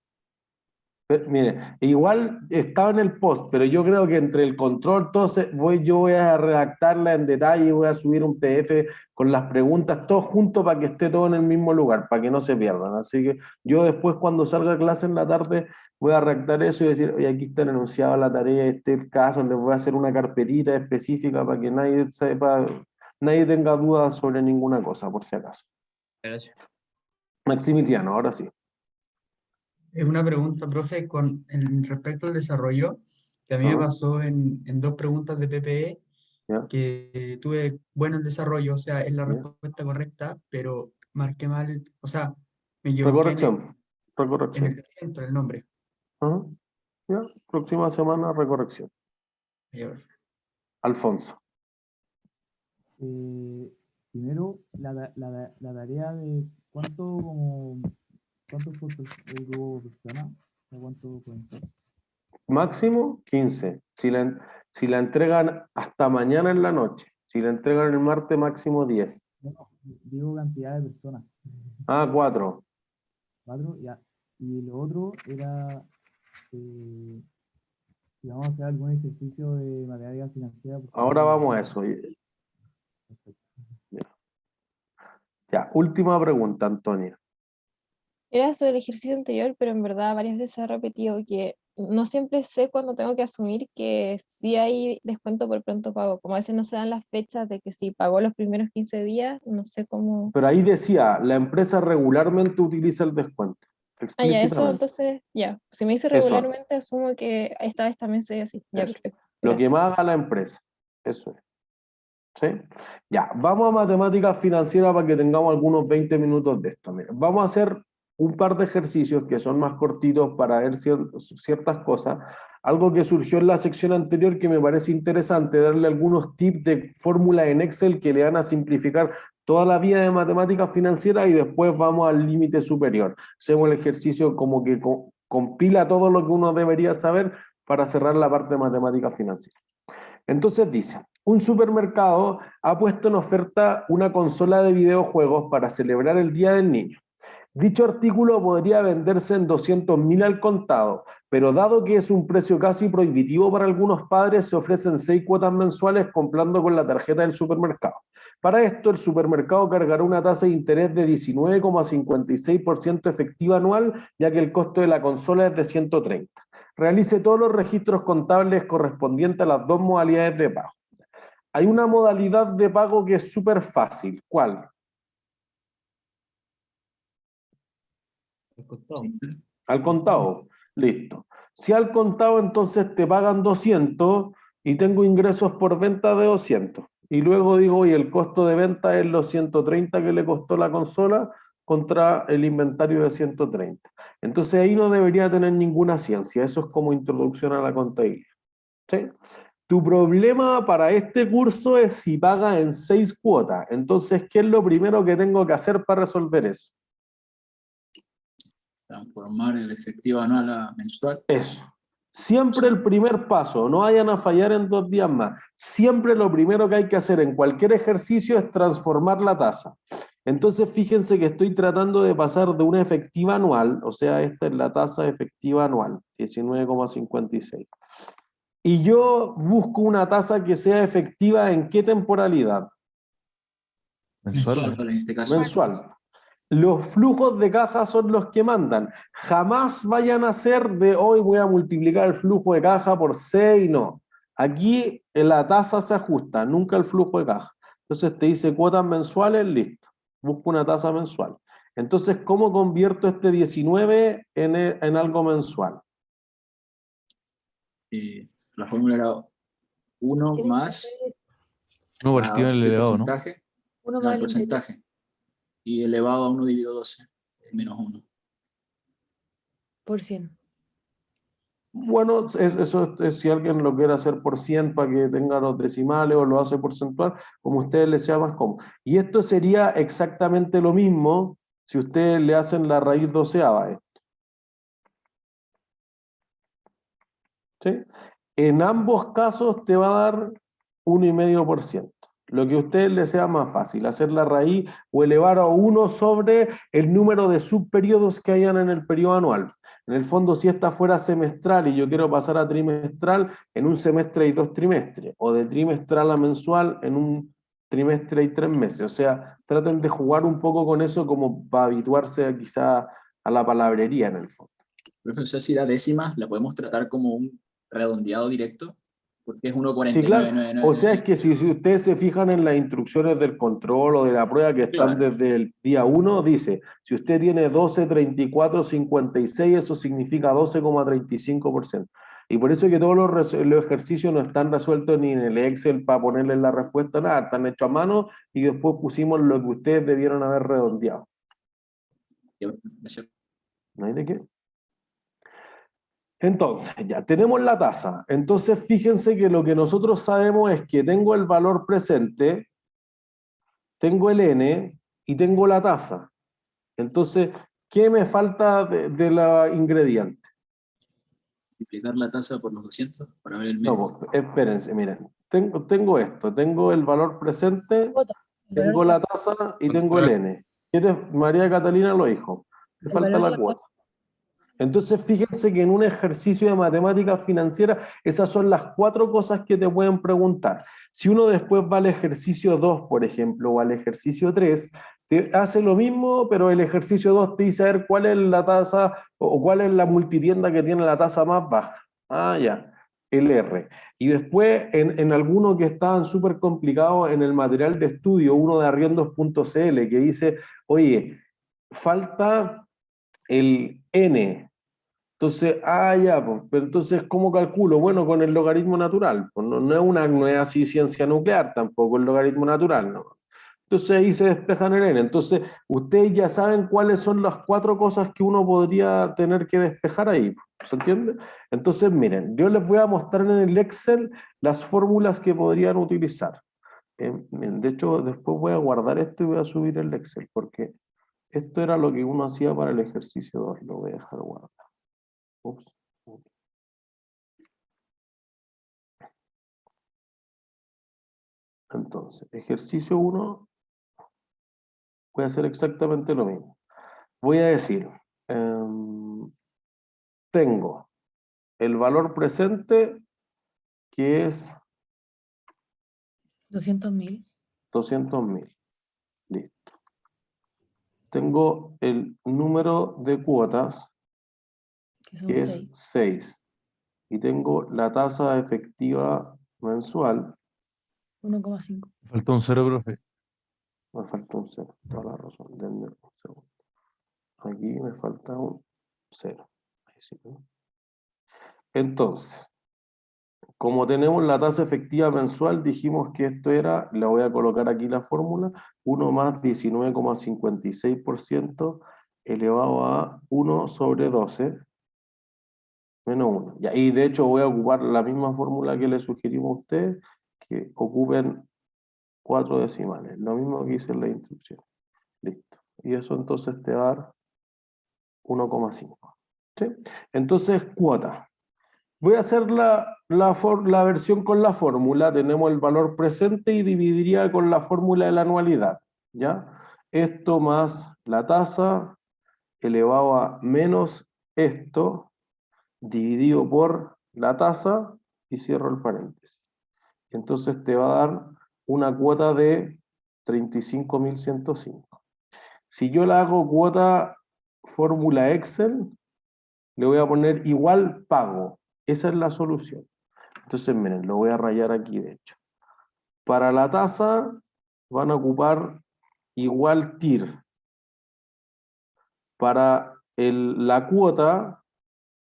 Mire, igual estaba en el post, pero yo creo que entre el control, entonces yo voy a redactarla en detalle, voy a subir un PDF con las preguntas, todo junto para que esté todo en el mismo lugar, para que no se pierdan. Así que yo después cuando salga a clase en la tarde voy a redactar eso y decir, oye, aquí está enunciada la tarea, este es el caso, les voy a hacer una carpetita específica para que nadie sepa, nadie tenga dudas sobre ninguna cosa, por si acaso. Gracias. Maximiliano, ahora sí. Es una pregunta, profe, respecto al desarrollo, que a mí me pasó en 2 preguntas de PPE, que tuve bueno el desarrollo, o sea, es la respuesta correcta, pero marqué mal, o sea, me equivoqué Recorrección. en el acento, en el nombre. Ajá. Ya, próxima semana recorrección. Ya, profe. Alfonso. Primero, la tarea de ¿cuántos puntos el grupo funciona? ¿Cuánto pueden ser? Máximo 15. Si la entregan hasta mañana en la noche. Si la entregan el martes, máximo 10. No, digo cantidad de personas. 4. 4, ya. Y lo otro era si vamos a hacer algún ejercicio de matemática financiera. Ahora vamos a eso. Ya, última pregunta, Antonia. Era sobre el ejercicio anterior, pero en verdad varias veces se ha repetido que no siempre sé cuándo tengo que asumir que sí hay descuento por pronto pago. Como a veces no se dan las fechas de que si pagó los primeros 15 días, no sé cómo. Pero ahí decía, la empresa regularmente utiliza el descuento. Ah, ya, eso Explícitamente. entonces, ya. Si me dice Eso. regularmente, asumo que esta vez también sea así. Ya, Eso. perfecto. Lo que Gracias. más haga la empresa. Eso es. ¿Sí? Ya, vamos a matemáticas financieras para que tengamos algunos 20 minutos de esto. Mira, vamos a hacer un par de ejercicios que son más cortitos para ver ciertas cosas. Algo que surgió en la sección anterior que me parece interesante, darle algunos tips de fórmula en Excel que le van a simplificar toda la vida de matemáticas financieras y después vamos al límite superior. Hacemos el ejercicio como que compila todo lo que uno debería saber para cerrar la parte de matemáticas financieras. Entonces dice, un supermercado ha puesto en oferta una consola de videojuegos para celebrar el Día del Niño. Dicho artículo podría venderse en 200.000 al contado, pero dado que es un precio casi prohibitivo para algunos padres, se ofrecen 6 cuotas mensuales comprando con la tarjeta del supermercado. Para esto, el supermercado cargará una tasa de interés de 19,56% efectiva anual, ya que el costo de la consola es de 130. Realice todos los registros contables correspondientes a las 2 modalidades de pago. Hay una modalidad de pago que es súper fácil. ¿Cuál? Al contado. Al contado. Listo. Si al contado, entonces te pagan 200 y tengo ingresos por venta de 200. Y luego digo, oye, el costo de venta es los 130 que le costó la consola contra el inventario de 130. Entonces ahí no debería tener ninguna ciencia. Eso es como introducción a la contabilidad. ¿Sí? Tu problema para este curso es si paga en 6 cuotas. Entonces, ¿qué es lo primero que tengo que hacer para resolver eso? Transformar el efectivo anual a mensual. Eso. Siempre el primer paso, no vayan a fallar en 2 días más. Siempre lo primero que hay que hacer en cualquier ejercicio es transformar la tasa. Entonces, fíjense que estoy tratando de pasar de una efectiva anual, o sea, esta es la tasa efectiva anual, 19,56. Y yo busco una tasa que sea efectiva ¿en qué temporalidad? Mensual. En este caso. Mensual. Los flujos de caja son los que mandan. Jamás vayan a ser de hoy voy a multiplicar el flujo de caja por 6, no. Aquí la tasa se ajusta, nunca el flujo de caja. Entonces te dice cuotas mensuales, listo. Busco una tasa mensual. Entonces, ¿cómo convierto este 19 en algo mensual? La fórmula era 1 más No partido en el el elevado, ¿no? porcentaje, Uno claro, más el el interior. porcentaje. Y elevado a 1 dividido 12, menos 1. Por 100. Bueno, eso si alguien lo quiere hacer por 100 para que tenga los decimales o lo hace porcentual, como a ustedes les sea más cómodo. Y esto sería exactamente lo mismo si ustedes le hacen la raíz doceava. ¿Sí? En ambos casos te va a dar 1,5%. Lo que a ustedes les sea más fácil, hacer la raíz o elevar a 1 sobre el número de subperiodos que hayan en el periodo anual. En el fondo, si esta fuera semestral y yo quiero pasar a trimestral, en un semestre hay 2 trimestres, o de trimestral a mensual en un trimestre y 3 meses. O sea, traten de jugar un poco con eso como para habituarse quizá a la palabrería en el fondo. Profesor, si da décimas, la podemos tratar como un redondeado directo, porque es 1,4999. Sí, claro. O sea, es que si ustedes se fijan en las instrucciones del control o de la prueba que están Claro. desde el día 1, dice, si usted tiene 12,34,56, eso significa 12,35%. Y por eso es que todos los ejercicios no están resueltos ni en el Excel para ponerle la respuesta, nada, están hechos a mano y después pusimos lo que ustedes debieron haber redondeado. ¿No hay de qué? Entonces, ya tenemos la tasa. Entonces, fíjense que lo que nosotros sabemos es que tengo el valor presente, tengo el N y tengo la tasa. Entonces, ¿qué me falta de la ingrediente? Multiplicar la tasa por los 200 para ver el mes. No, pues, espérense, miren. Tengo esto, tengo el valor presente, tengo la tasa y tengo el N. María Catalina lo dijo. Te falta la cuota. Entonces, fíjense que en un ejercicio de matemáticas financieras, esas son las 4 cosas que te pueden preguntar. Si uno después va al ejercicio 2, por ejemplo, o al ejercicio 3, te hace lo mismo, pero el ejercicio 2 te dice a ver cuál es la tasa o cuál es la multitienda que tiene la tasa más baja. Ah, ya, el R. Y después, en algunos que estaban súper complicados, en el material de estudio, uno de arriendos.cl, que dice, oye, falta el N. Entonces, ya, pues, pero entonces, ¿cómo calculo? Bueno, con el logaritmo natural. Pues no es así ciencia nuclear, tampoco el logaritmo natural, ¿no? Entonces ahí se despejan el N. Entonces, ustedes ya saben cuáles son las 4 cosas que uno podría tener que despejar ahí. ¿Se entiende? Entonces, miren, yo les voy a mostrar en el Excel las fórmulas que podrían utilizar. De hecho, después voy a guardar esto y voy a subir el Excel, porque esto era lo que uno hacía para el ejercicio 2. Lo voy a dejar guardado. Ups. Entonces, ejercicio 1, voy a hacer exactamente lo mismo. Voy a decir, tengo el valor presente, que es 200.000. 200.000. Listo. Tengo el número de cuotas, que es 6. Y tengo la tasa efectiva mensual. 1,5. Falta un 0, profe. Me falta un 0, toda la razón. Denme un segundo. Aquí me falta un 0. Ahí sí, ¿no? Entonces, como tenemos la tasa efectiva mensual, dijimos que esto era, le voy a colocar aquí la fórmula, 1 más 19,56% elevado a 1 sobre 12 menos 1. Y de hecho voy a ocupar la misma fórmula que le sugerimos a ustedes, que ocupen 4 decimales, lo mismo que hice en la instrucción. Listo. Y eso entonces te va a dar 1,5. ¿Sí? Entonces, cuota. Voy a hacer la versión con la fórmula. Tenemos el valor presente y dividiría con la fórmula de la anualidad. ¿Ya? Esto más la tasa elevado a menos esto dividido por la tasa y cierro el paréntesis. Entonces te va a dar una cuota de 35.105. Si yo la hago cuota fórmula Excel, le voy a poner igual pago. Esa es la solución. Entonces, miren, lo voy a rayar aquí, de hecho. Para la tasa van a ocupar igual TIR. Para la cuota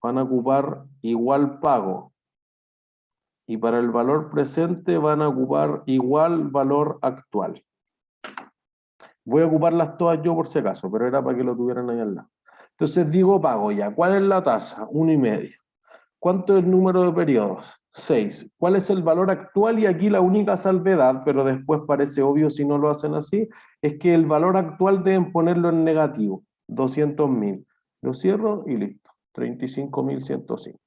van a ocupar igual pago. Y para el valor presente van a ocupar igual valor actual. Voy a ocuparlas todas yo por si acaso, pero era para que lo tuvieran ahí al lado. Entonces digo pago ya. ¿Cuál es la tasa? 1,5. ¿Cuánto es el número de periodos? 6. ¿Cuál es el valor actual? Y aquí la única salvedad, pero después parece obvio si no lo hacen así, es que el valor actual deben ponerlo en negativo. 200.000. Lo cierro y listo. 35.105.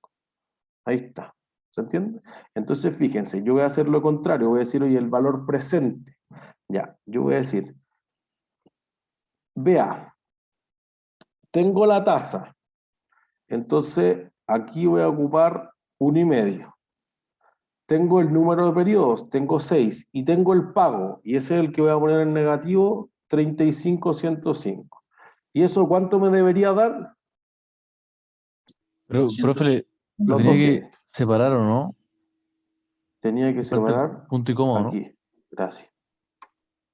Ahí está. ¿Se entiende? Entonces fíjense, yo voy a hacer lo contrario. Voy a decir, oye, el valor presente. Ya, yo voy a decir, vea, tengo la tasa. Entonces, aquí voy a ocupar 1,5. Tengo el número de periodos, tengo 6. Y tengo el pago, y ese es el que voy a poner en negativo, 35.105. ¿Y eso cuánto me debería dar? Pero, profe, lo Los tenía que 200. separar, ¿o no? Tenía que Falta el separar punto y coma, ¿no? aquí. Gracias.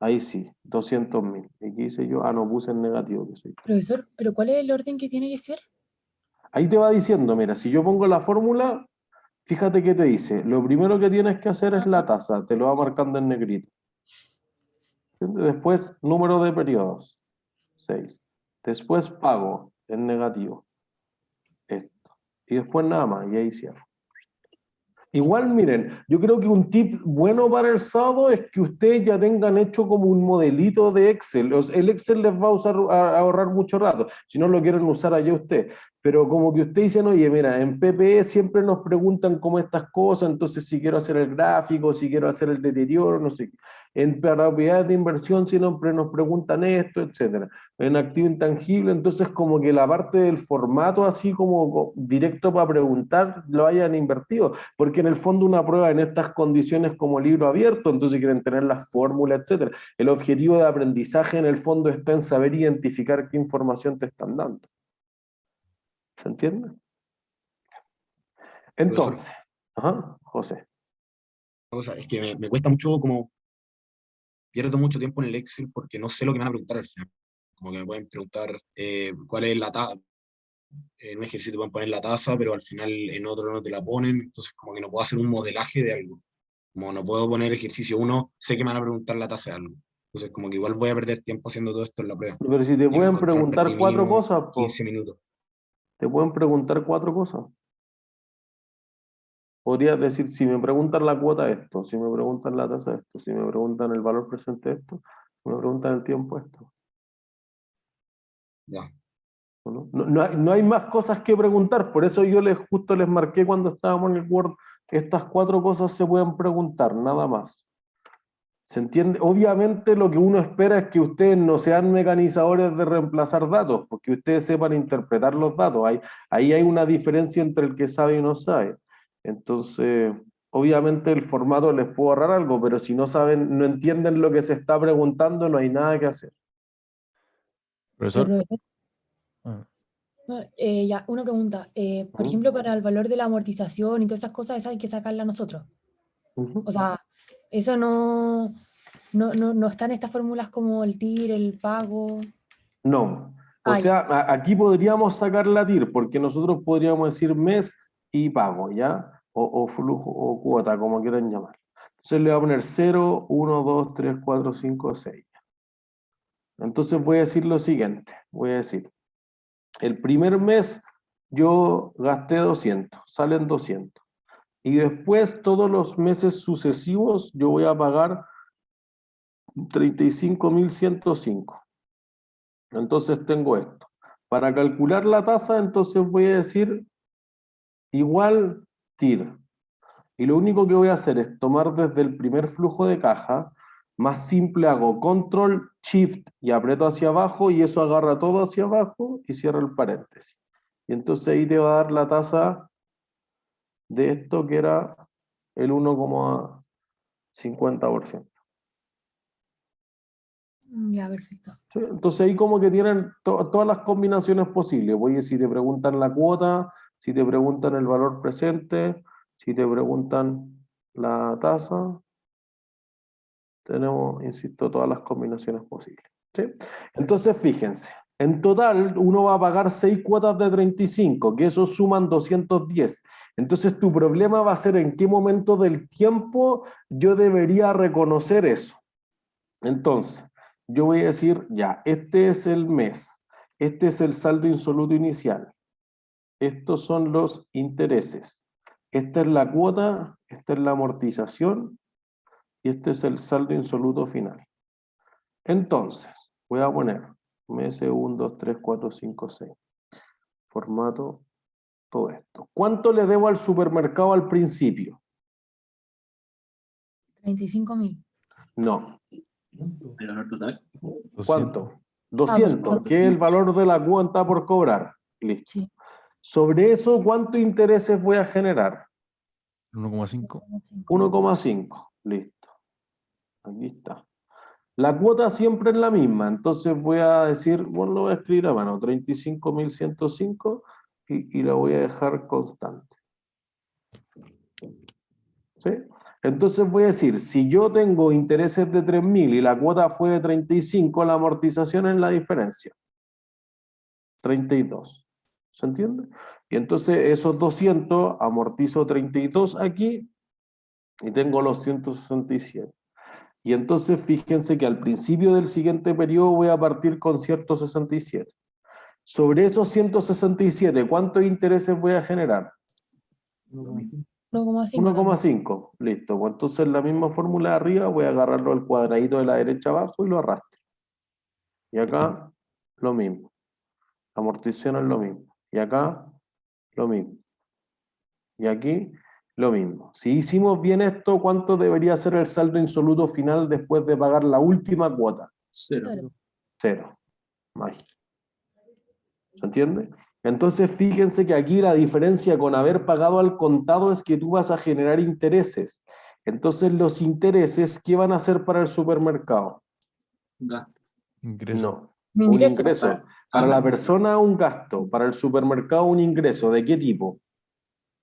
Ahí sí, 200.000. ¿Y qué hice yo? Ah, no, puse en negativo. Que soy. Profesor, ¿pero cuál es el orden que tiene que ser? Ahí te va diciendo, mira, si yo pongo la fórmula, fíjate que te dice, lo primero que tienes que hacer es la tasa, te lo va marcando en negrito. Después, número de periodos, 6. Después, pago, en negativo. Esto. Y después nada más, y ahí cierro. Igual, miren, yo creo que un tip bueno para el sábado es que ustedes ya tengan hecho como un modelito de Excel. El Excel les va a ahorrar mucho rato, si no lo quieren usar allá ustedes. Pero como que ustedes dicen, oye, mira, en PPE siempre nos preguntan cómo estas cosas, entonces si quiero hacer el gráfico, si quiero hacer el deterioro, no sé. En propiedades de inversión siempre nos preguntan esto, etcétera. En activo intangible, entonces como que la parte del formato así como directo para preguntar lo hayan invertido, porque en el fondo una prueba en estas condiciones como libro abierto, entonces quieren tener las fórmulas, etcétera. El objetivo de aprendizaje en el fondo está en saber identificar qué información te están dando. ¿Se entiende? Entonces, José. O sea, es que me cuesta mucho, como pierdo mucho tiempo en el Excel porque no sé lo que me van a preguntar al final. Como que me pueden preguntar cuál es la tasa. En un ejercicio te pueden poner la tasa, pero al final en otro no te la ponen. Entonces, como que no puedo hacer un modelaje de algo. Como no puedo poner ejercicio 1, sé que me van a preguntar la tasa de algo. Entonces, como que igual voy a perder tiempo haciendo todo esto en la prueba. Pero si te Y en el pueden control preguntar perdí 4 mínimo cosas, 15 minutos. te pueden preguntar 4 cosas. Podrías decir, si me preguntan la cuota esto, si me preguntan la tasa esto, si me preguntan el valor presente esto, si me preguntan el tiempo esto. Ya. No hay más cosas que preguntar, por eso yo justo les marqué cuando estábamos en el Word que estas 4 cosas se pueden preguntar, nada más. ¿Se entiende? Obviamente lo que uno espera es que ustedes no sean mecanizadores de reemplazar datos, porque ustedes sepan interpretar los datos. Ahí hay una diferencia entre el que sabe y no sabe. Entonces, obviamente el formato les puede ahorrar algo, pero si no saben, no entienden lo que se está preguntando, no hay nada que hacer. ¿Profesor? No, ya, una pregunta. Por ejemplo, para el valor de la amortización y todas esas cosas, esas hay que sacarla nosotros. O sea, eso no está en estas fórmulas como el TIR, el pago. No. O sea, aquí podríamos sacar la TIR, porque nosotros podríamos decir mes y pago, ¿ya? O flujo, o cuota, como quieran llamar. Entonces le voy a poner 0, 1, 2, 3, 4, 5, 6. Entonces voy a decir lo siguiente. Voy a decir, el primer mes yo gasté 200, salen 200. Y después todos los meses sucesivos yo voy a pagar 35.105. Entonces tengo esto. Para calcular la tasa, entonces voy a decir igual TIR. Y lo único que voy a hacer es tomar desde el primer flujo de caja, más simple hago Control, Shift y aprieto hacia abajo y eso agarra todo hacia abajo y cierro el paréntesis. Y entonces ahí te va a dar la tasa de esto que era el 1,50%. Ya, perfecto. ¿Sí? Entonces ahí como que tienen todas las combinaciones posibles. Oye, si te preguntan la cuota, si te preguntan el valor presente, si te preguntan la tasa, tenemos, insisto, todas las combinaciones posibles. ¿Sí? Entonces fíjense, en total uno va a pagar 6 cuotas de 35, que eso suman 210. Entonces tu problema va a ser en qué momento del tiempo yo debería reconocer eso. Entonces, yo voy a decir, ya, este es el mes, este es el saldo insoluto inicial, estos son los intereses, esta es la cuota, esta es la amortización y este es el saldo insoluto final. Entonces, voy a poner meses 1, 2, 3, 4, 5, 6. Formato, todo esto. ¿Cuánto le debo al supermercado al principio? 35.000. No. ¿El valor total? ¿Cuánto? 200, que es el valor de la cuota por cobrar. Listo. Sí. Sobre eso, ¿cuántos intereses voy a generar? 1,5. 1,5. Listo. Aquí está. La cuota siempre es la misma, entonces voy a decir, bueno, lo voy a escribir a mano, 35.105 y la voy a dejar constante. ¿Sí? Entonces voy a decir, si yo tengo intereses de 3.000 y la cuota fue de 35, la amortización es la diferencia. 32. ¿Se entiende? Y entonces esos 200 amortizo 32 aquí y tengo los 167. Y entonces fíjense que al principio del siguiente periodo voy a partir con 167. Sobre esos 167, ¿cuántos intereses voy a generar? 1,5. Listo. Pues entonces la misma fórmula de arriba voy a agarrarlo al cuadradito de la derecha abajo y lo arrastro. Y acá lo mismo. Amortización es lo mismo. Y acá lo mismo. Y aquí lo mismo. Si hicimos bien esto, ¿cuánto debería ser el saldo insoluto final después de pagar la última cuota? 0. 0. Magia. ¿Se entiende? Entonces fíjense que aquí la diferencia con haber pagado al contado es que tú vas a generar intereses. Entonces los intereses, ¿qué van a hacer para el supermercado? Ingreso. No, Mi un ingreso. ingreso. Para la persona un gasto, para el supermercado un ingreso. ¿De qué tipo?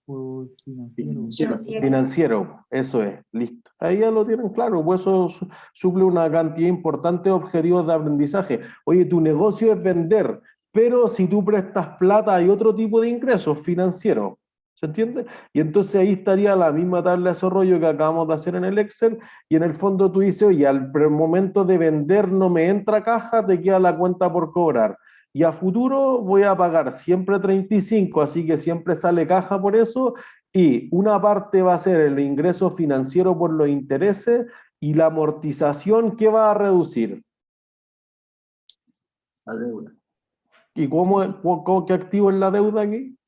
Por financiero. Financiero, eso es, listo. Ahí ya lo tienen claro, pues eso suple una cantidad importante de objetivos de aprendizaje. Oye, tu negocio es vender, pero si tú prestas plata hay otro tipo de ingresos financieros. ¿Se entiende? Y entonces ahí estaría la misma tabla de desarrollo que acabamos de hacer en el Excel, y en el fondo tú dices, oye, al momento de vender no me entra caja, te queda la cuenta por cobrar. Y a futuro voy a pagar siempre 35, así que siempre sale caja por eso, y una parte va a ser el ingreso financiero por los intereses, y la amortización, ¿qué va a reducir? La deuda. ¿Y qué activo es la deuda aquí?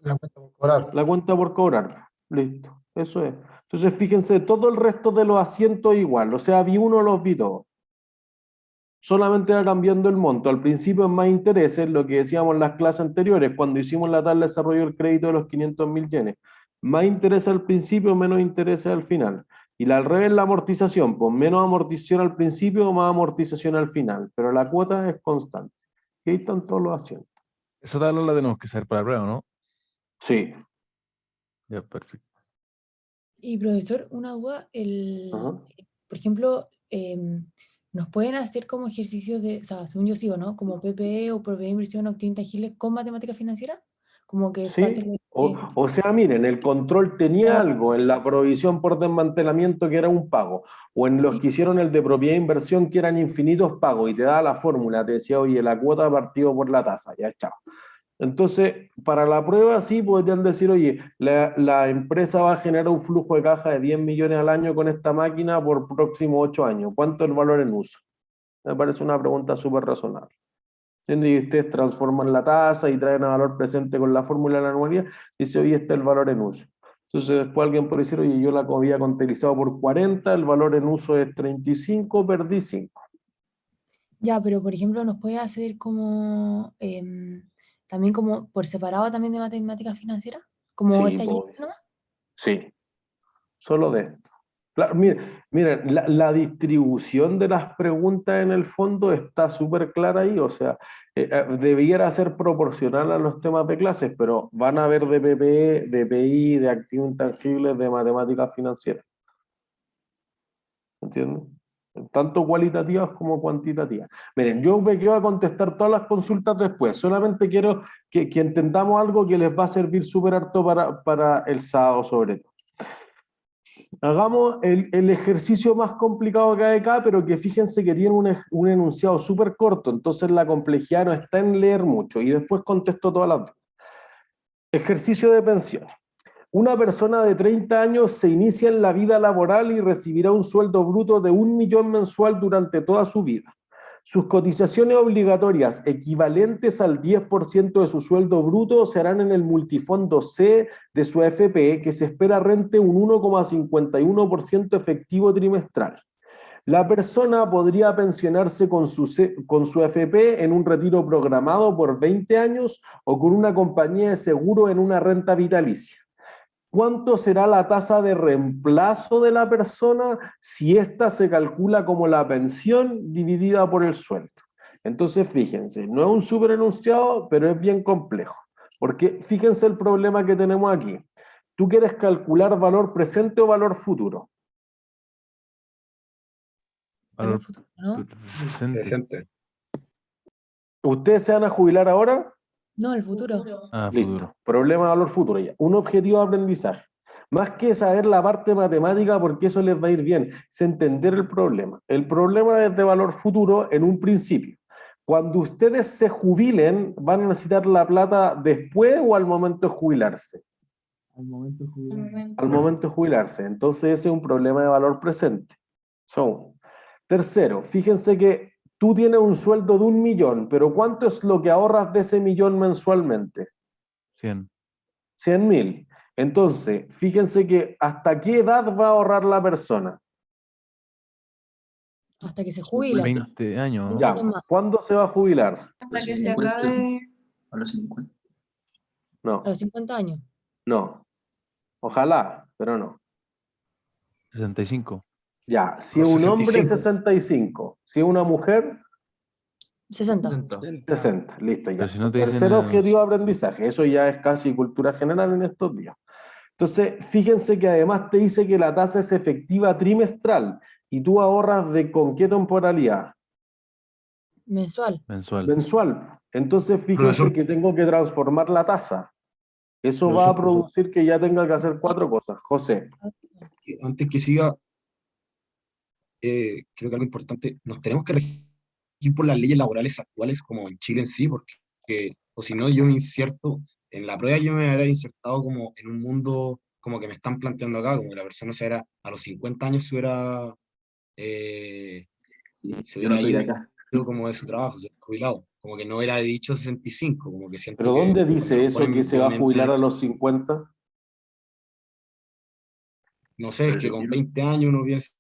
La cuenta por cobrar. La cuenta por cobrar. Listo, eso es. Entonces fíjense, todo el resto de los asientos igual, o sea, vi uno, los vi todos. Solamente va cambiando el monto. Al principio es más intereses, lo que decíamos en las clases anteriores, cuando hicimos la tabla de desarrollo del crédito de los 500.000 yenes. Más intereses al principio, menos intereses al final. Y al revés la amortización, pues menos amortización al principio, más amortización al final. Pero la cuota es constante. Y ahí están todos los asientos. Esa tabla la tenemos que hacer para la prueba, ¿no? Sí. Ya, perfecto. Y profesor, una duda, Ajá. por ejemplo, ¿nos pueden hacer como ejercicios de, o sea, según yo sí o no, como PPE o propiedad de inversión o activo intangible con matemática financiera? Como que puede Sí, hacer o sea, miren, el control tenía algo en la provisión por desmantelamiento que era un pago, o en los que hicieron el de propiedad de inversión que eran infinitos pagos, y te daba la fórmula, te decía, oye, la cuota partido por la tasa, ya, chao. Entonces, para la prueba sí podrían decir, oye, la empresa va a generar un flujo de caja de 10 millones al año con esta máquina por próximos 8 años. ¿Cuánto es el valor en uso? Me parece una pregunta súper razonable. Y ustedes transforman la tasa y traen a valor presente con la fórmula de la anualidad, y dice, oye, este es el valor en uso. Entonces después alguien puede decir, oye, yo la había contabilizado por 40, el valor en uso es 35, perdí 5. Ya, pero por ejemplo, ¿nos puede hacer como, también como por separado también de matemática financiera? Como Sí, esta pues, ¿no? sí. Solo de esto. Claro, miren, la distribución de las preguntas en el fondo está súper clara ahí, o sea, debiera ser proporcional a los temas de clases, pero van a haber de PPE, de PI, de activos intangibles, de matemáticas financieras. ¿Entienden? Tanto cualitativas como cuantitativas. Miren, yo me quedo a contestar todas las consultas después, solamente quiero que entendamos algo que les va a servir súper harto para el sábado sobre todo. Hagamos el ejercicio más complicado que hay acá, pero que fíjense que tiene un enunciado súper corto, entonces la complejidad no está en leer mucho, y después contesto todas las dudas. Ejercicio de pensiones. Una persona de 30 años se inicia en la vida laboral y recibirá un sueldo bruto de 1 millón mensual durante toda su vida. Sus cotizaciones obligatorias equivalentes al 10% de su sueldo bruto serán en el multifondo C de su AFP, que se espera rente un 1,51% efectivo trimestral. La persona podría pensionarse con su AFP en un retiro programado por 20 años o con una compañía de seguro en una renta vitalicia. ¿Cuánto será la tasa de reemplazo de la persona si ésta se calcula como la pensión dividida por el sueldo? Entonces, fíjense, no es un súper enunciado, pero es bien complejo. Porque fíjense el problema que tenemos aquí. ¿Tú quieres calcular valor presente o valor futuro? Valor futuro, ¿no? Presente. ¿Ustedes se van a jubilar ahora? No, el futuro. Ah, Listo. futuro. Problema de valor futuro ya. Un objetivo de aprendizaje. Más que saber la parte matemática, porque eso les va a ir bien, es entender el problema. El problema es de valor futuro en un principio. Cuando ustedes se jubilen, ¿van a necesitar la plata después o al momento de jubilarse? Al momento de jubilarme. Al momento de jubilarse. Entonces ese es un problema de valor presente. Tercero, fíjense que tú tienes un sueldo de 1 millón, pero ¿cuánto es lo que ahorras de ese millón mensualmente? 100. 100.000. Entonces, fíjense que ¿hasta qué edad va a ahorrar la persona? Hasta que se jubila. 20 años. ¿no? Ya, ¿cuándo se va a jubilar? Hasta que se acabe. A los 50. No, A los 50 años. no. Ojalá, pero no. 65. Ya, si es un hombre, 65. Si es una mujer, 60. 60. Listo, ya. Pero si no te Tercer dicen, objetivo de aprendizaje. Eso ya es casi cultura general en estos días. Entonces, fíjense que además te dice que la tasa es efectiva trimestral. ¿Y tú ahorras con qué temporalidad? Mensual. Mensual. Entonces, fíjense Profesor. que tengo que transformar la tasa. Eso va a producir que ya tenga que hacer 4 cosas. José. Antes que siga, creo que algo importante, nos tenemos que regir por las leyes laborales actuales, como en Chile en sí, porque, o si no, yo me inserto, en la prueba yo me habría insertado como en un mundo como que me están planteando acá, como que la persona a los 50 años se hubiera ido como de su trabajo, se hubiera jubilado, como que no era dicho 65, como que siento ¿Pero que dónde cuando dice nos eso ponen que se va a obviamente, jubilar a los 50? no sé, es que con 20 años uno piensa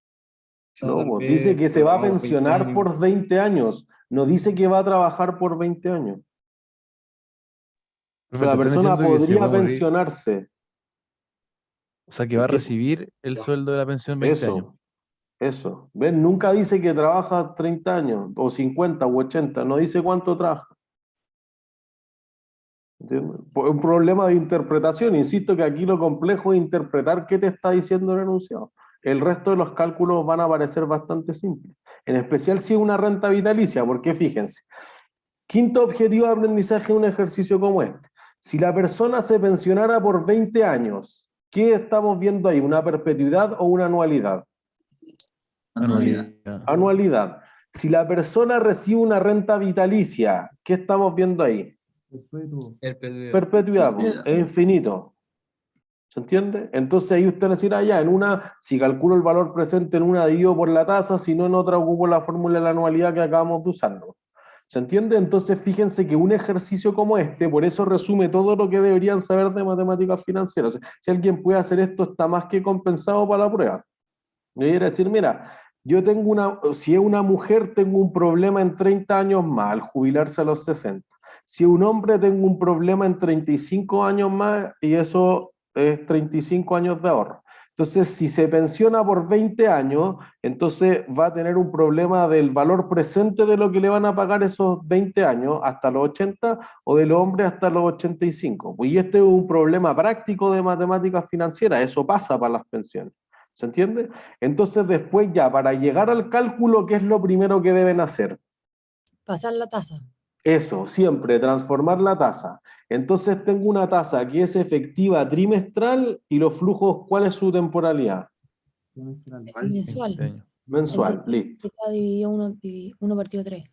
No, tal pues, vez dice que se va a programamos 20 pensionar años. por 20 años. No dice que va a trabajar por 20 años. Profe, La te están persona diciendo que se va podría a morir. pensionarse. O sea, que va a ¿Qué? recibir el sueldo de la pensión 20 años. Eso. ¿Ven? Nunca dice que trabaja 30 años, o 50, o 80. No dice cuánto trabaja. ¿Entiendes? Pues un problema de interpretación. Insisto que aquí lo complejo es interpretar qué te está diciendo el enunciado. El resto de los cálculos van a parecer bastante simples. En especial si es una renta vitalicia, porque fíjense. Quinto objetivo de aprendizaje de un ejercicio como este. Si la persona se pensionara por 20 años, ¿qué estamos viendo ahí? ¿Una perpetuidad o una anualidad? Anualidad. Si la persona recibe una renta vitalicia, ¿qué estamos viendo ahí? Perpetuidad, es infinito. ¿Se entiende? Entonces ahí usted necesita ya, si calculo el valor presente en una divido por la tasa, si no en otra ocupo la fórmula de la anualidad que acabamos de usarlo. ¿Se entiende? Entonces fíjense que un ejercicio como este, por eso resume todo lo que deberían saber de matemáticas financieras. O sea, si alguien puede hacer esto, está más que compensado para la prueba. Debería decir, mira, si es una mujer, tengo un problema en 30 años más, al jubilarse a los 60. Si es un hombre, tengo un problema en 35 años más, y eso es 35 años de ahorro. Entonces, si se pensiona por 20 años, entonces va a tener un problema del valor presente de lo que le van a pagar esos 20 años hasta los 80 o de los hombres hasta los 85. Pues, y este es un problema práctico de matemáticas financieras, eso pasa para las pensiones. ¿Se entiende? Entonces, después ya, para llegar al cálculo, ¿qué es lo primero que deben hacer? Pasar la tasa. Eso, siempre, transformar la tasa. Entonces tengo una tasa que es efectiva trimestral y los flujos, ¿cuál es su temporalidad? Mensual. Mensual, Entonces, listo. está dividido 1 partido 3.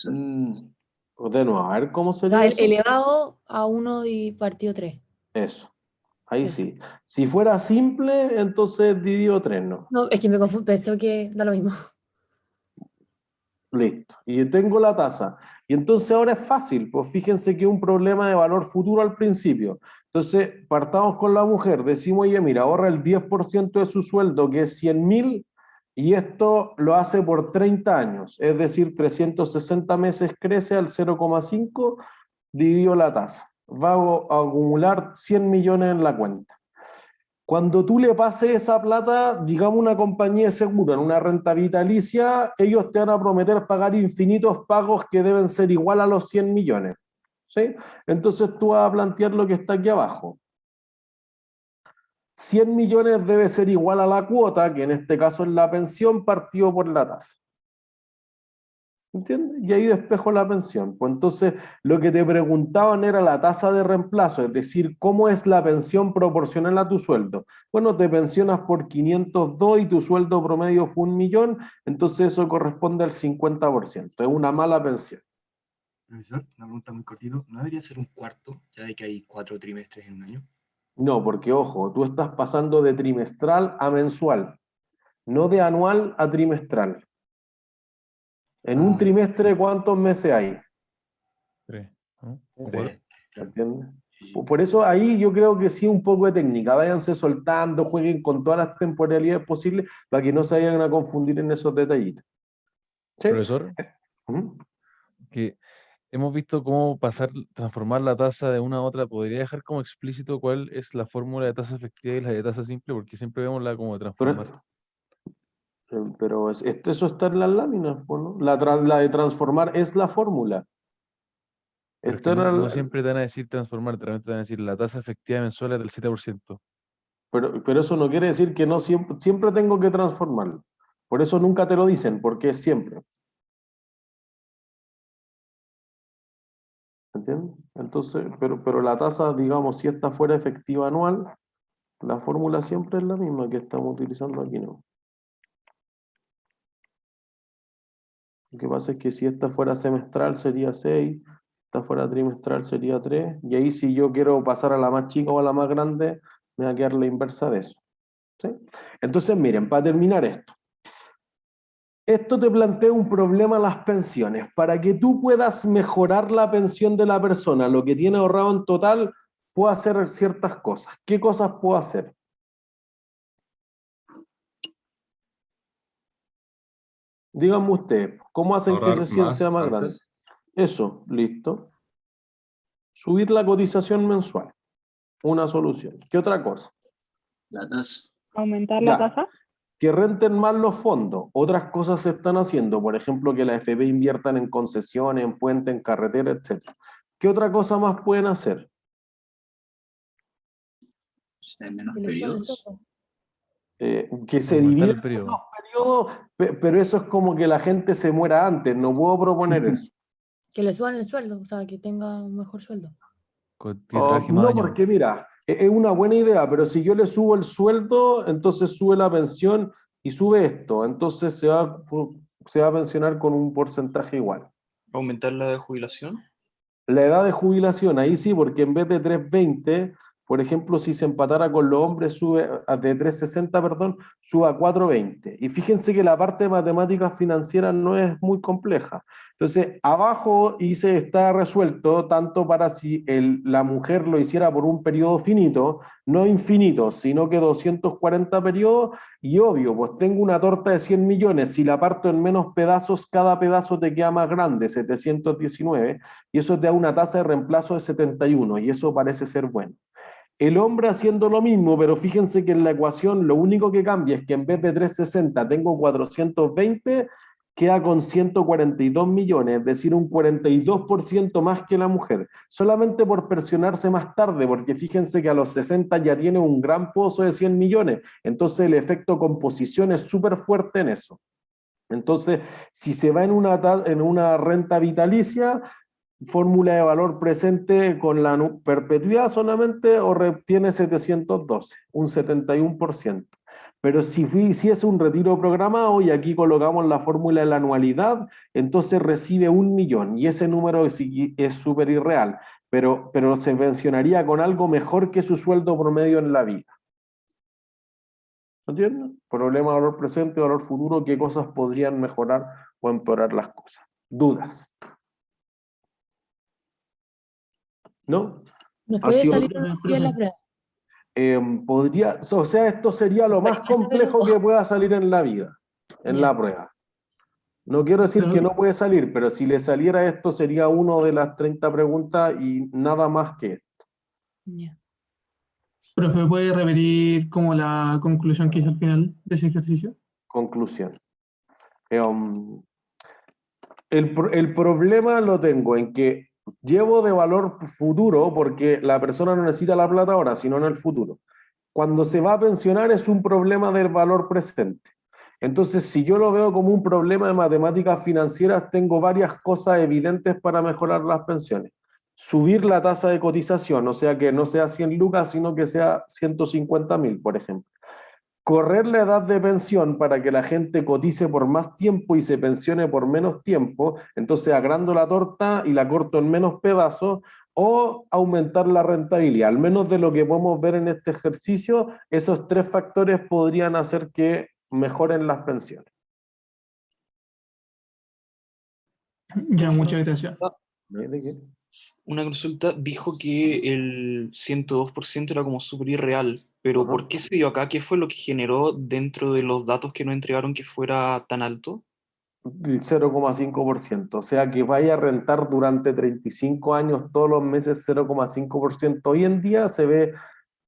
De nuevo, a ver cómo O sería sea, eso. elevado a 1 y partido 3. Eso, ahí sí. Si fuera simple, entonces dividido 3, ¿no? No, es que me confundí, pensé que da lo mismo. Listo. Y tengo la tasa. Y entonces ahora es fácil, pues fíjense que es un problema de valor futuro al principio. Entonces, partamos con la mujer, decimos, oye, mira, ahorra el 10% de su sueldo, que es 100.000, y esto lo hace por 30 años, es decir, 360 meses crece al 0,5, dividido la tasa. Va a acumular 100 millones en la cuenta. Cuando tú le pases esa plata, digamos una compañía de seguro, en una renta vitalicia, ellos te van a prometer pagar infinitos pagos que deben ser igual a los 100 millones. ¿Sí? Entonces tú vas a plantear lo que está aquí abajo. 100 millones debe ser igual a la cuota, que en este caso es la pensión, partido por la tasa. ¿Entiendes? Y ahí despejo la pensión. Pues entonces lo que te preguntaban era la tasa de reemplazo, es decir, ¿cómo es la pensión proporcional a tu sueldo? Bueno, te pensionas por 502 y tu sueldo promedio fue 1.000.000, entonces eso corresponde al 50%. Es una mala pensión. Profesor, una pregunta muy cortita. ¿No debería ser un cuarto, ya de que hay 4 trimestres en un año? No, porque ojo, tú estás pasando de trimestral a mensual, no de anual a trimestral. En un trimestre, ¿cuántos meses hay? 3, ¿no? ¿Entiendes? Por eso ahí yo creo que sí un poco de técnica. Váyanse soltando, jueguen con todas las temporalidades posibles para que no se vayan a confundir en esos detallitos. ¿Sí? Profesor, que hemos visto cómo transformar la tasa de una a otra. ¿Podría dejar como explícito cuál es la fórmula de tasa efectiva y la de tasa simple? Porque siempre vemos la como de transformar. Pero eso está en las láminas, ¿no? La de transformar es la fórmula. Pero es que no siempre te van a decir transformar, realmente te van a decir la tasa efectiva mensual es del 7%. Pero eso no quiere decir que no siempre tengo que transformarlo. Por eso nunca te lo dicen, porque es siempre. ¿Entiendes? Entonces, pero la tasa, digamos, si esta fuera efectiva anual, la fórmula siempre es la misma que estamos utilizando aquí, ¿no? Lo que pasa es que si esta fuera semestral sería 6, esta fuera trimestral sería 3, y ahí si yo quiero pasar a la más chica o a la más grande, me va a quedar la inversa de eso. ¿Sí? Entonces, miren, para terminar esto te plantea un problema a las pensiones. Para que tú puedas mejorar la pensión de la persona, lo que tiene ahorrado en total, puedo hacer ciertas cosas. ¿Qué cosas puedo hacer? Díganme ustedes, ¿cómo hacen que ese 100 sea más grande? Eso, listo. Subir la cotización mensual. Una solución. ¿Qué otra cosa? La tasa. ¿Aumentar la tasa? Que renten más los fondos. Otras cosas se están haciendo, por ejemplo, que la FP inviertan en concesiones, en puentes, en carreteras, etc. ¿Qué otra cosa más pueden hacer? Menos periodos. Que se dividan los periodos, pero eso es como que la gente se muera antes, no puedo proponer eso. Que le suban el sueldo, o sea, que tenga un mejor sueldo. No, porque mira, es una buena idea, pero si yo le subo el sueldo, entonces sube la pensión y sube esto, entonces se va a pensionar con un porcentaje igual. ¿Aumentar la edad de jubilación? La edad de jubilación, ahí sí, porque en vez de 320, por ejemplo, si se empatara con los hombres, sube de 360, perdón, sube a 420. Y fíjense que la parte de matemáticas financieras no es muy compleja. Entonces, abajo está resuelto tanto para si la mujer lo hiciera por un periodo finito, no infinito, sino que 240 periodos, y obvio, pues tengo una torta de 100 millones, si la parto en menos pedazos, cada pedazo te queda más grande, 719, y eso te da una tasa de reemplazo de 71, y eso parece ser bueno. El hombre haciendo lo mismo, pero fíjense que en la ecuación lo único que cambia es que en vez de 360 tengo 420, queda con 142 millones, es decir, un 42% más que la mujer, solamente por pensionarse más tarde, porque fíjense que a los 60 ya tiene un gran pozo de 100 millones, entonces el efecto composición es súper fuerte en eso. Entonces, si se va en una renta vitalicia, fórmula de valor presente con la perpetuidad solamente o retiene 712, un 71%. Pero si es un retiro programado y aquí colocamos la fórmula de la anualidad, entonces recibe 1 millón y ese número es súper irreal, pero se pensionaría con algo mejor que su sueldo promedio en la vida. ¿Entienden? Problema de valor presente, valor futuro, qué cosas podrían mejorar o empeorar las cosas. ¿Dudas? ¿No? ¿Nos Ha puede sido- salir una así en la prueba? podría, o sea, esto sería lo más complejo que pueda salir en la vida, en la prueba. No quiero decir que no puede salir, pero si le saliera esto sería uno de las 30 preguntas y nada más que esto. Profe, ¿puede repetir como la conclusión que hizo al final de ese ejercicio? Conclusión. El problema lo tengo en que llevo de valor futuro porque la persona no necesita la plata ahora, sino en el futuro. Cuando se va a pensionar es un problema del valor presente. Entonces, si yo lo veo como un problema de matemáticas financieras, tengo varias cosas evidentes para mejorar las pensiones. Subir la tasa de cotización, o sea, que no sea 100 lucas, sino que sea 150.000, por ejemplo. Correr la edad de pensión para que la gente cotice por más tiempo y se pensione por menos tiempo, entonces agrando la torta y la corto en menos pedazos, o aumentar la rentabilidad. Al menos de lo que podemos ver en este ejercicio, esos 3 factores podrían hacer que mejoren las pensiones. Ya, muchas gracias. ¿De qué? Una consulta dijo que el 102% era como súper irreal, pero ¿por qué se dio acá? ¿Qué fue lo que generó dentro de los datos que nos entregaron que fuera tan alto? El 0,5%, o sea que vaya a rentar durante 35 años todos los meses 0,5%. Hoy en día se ve,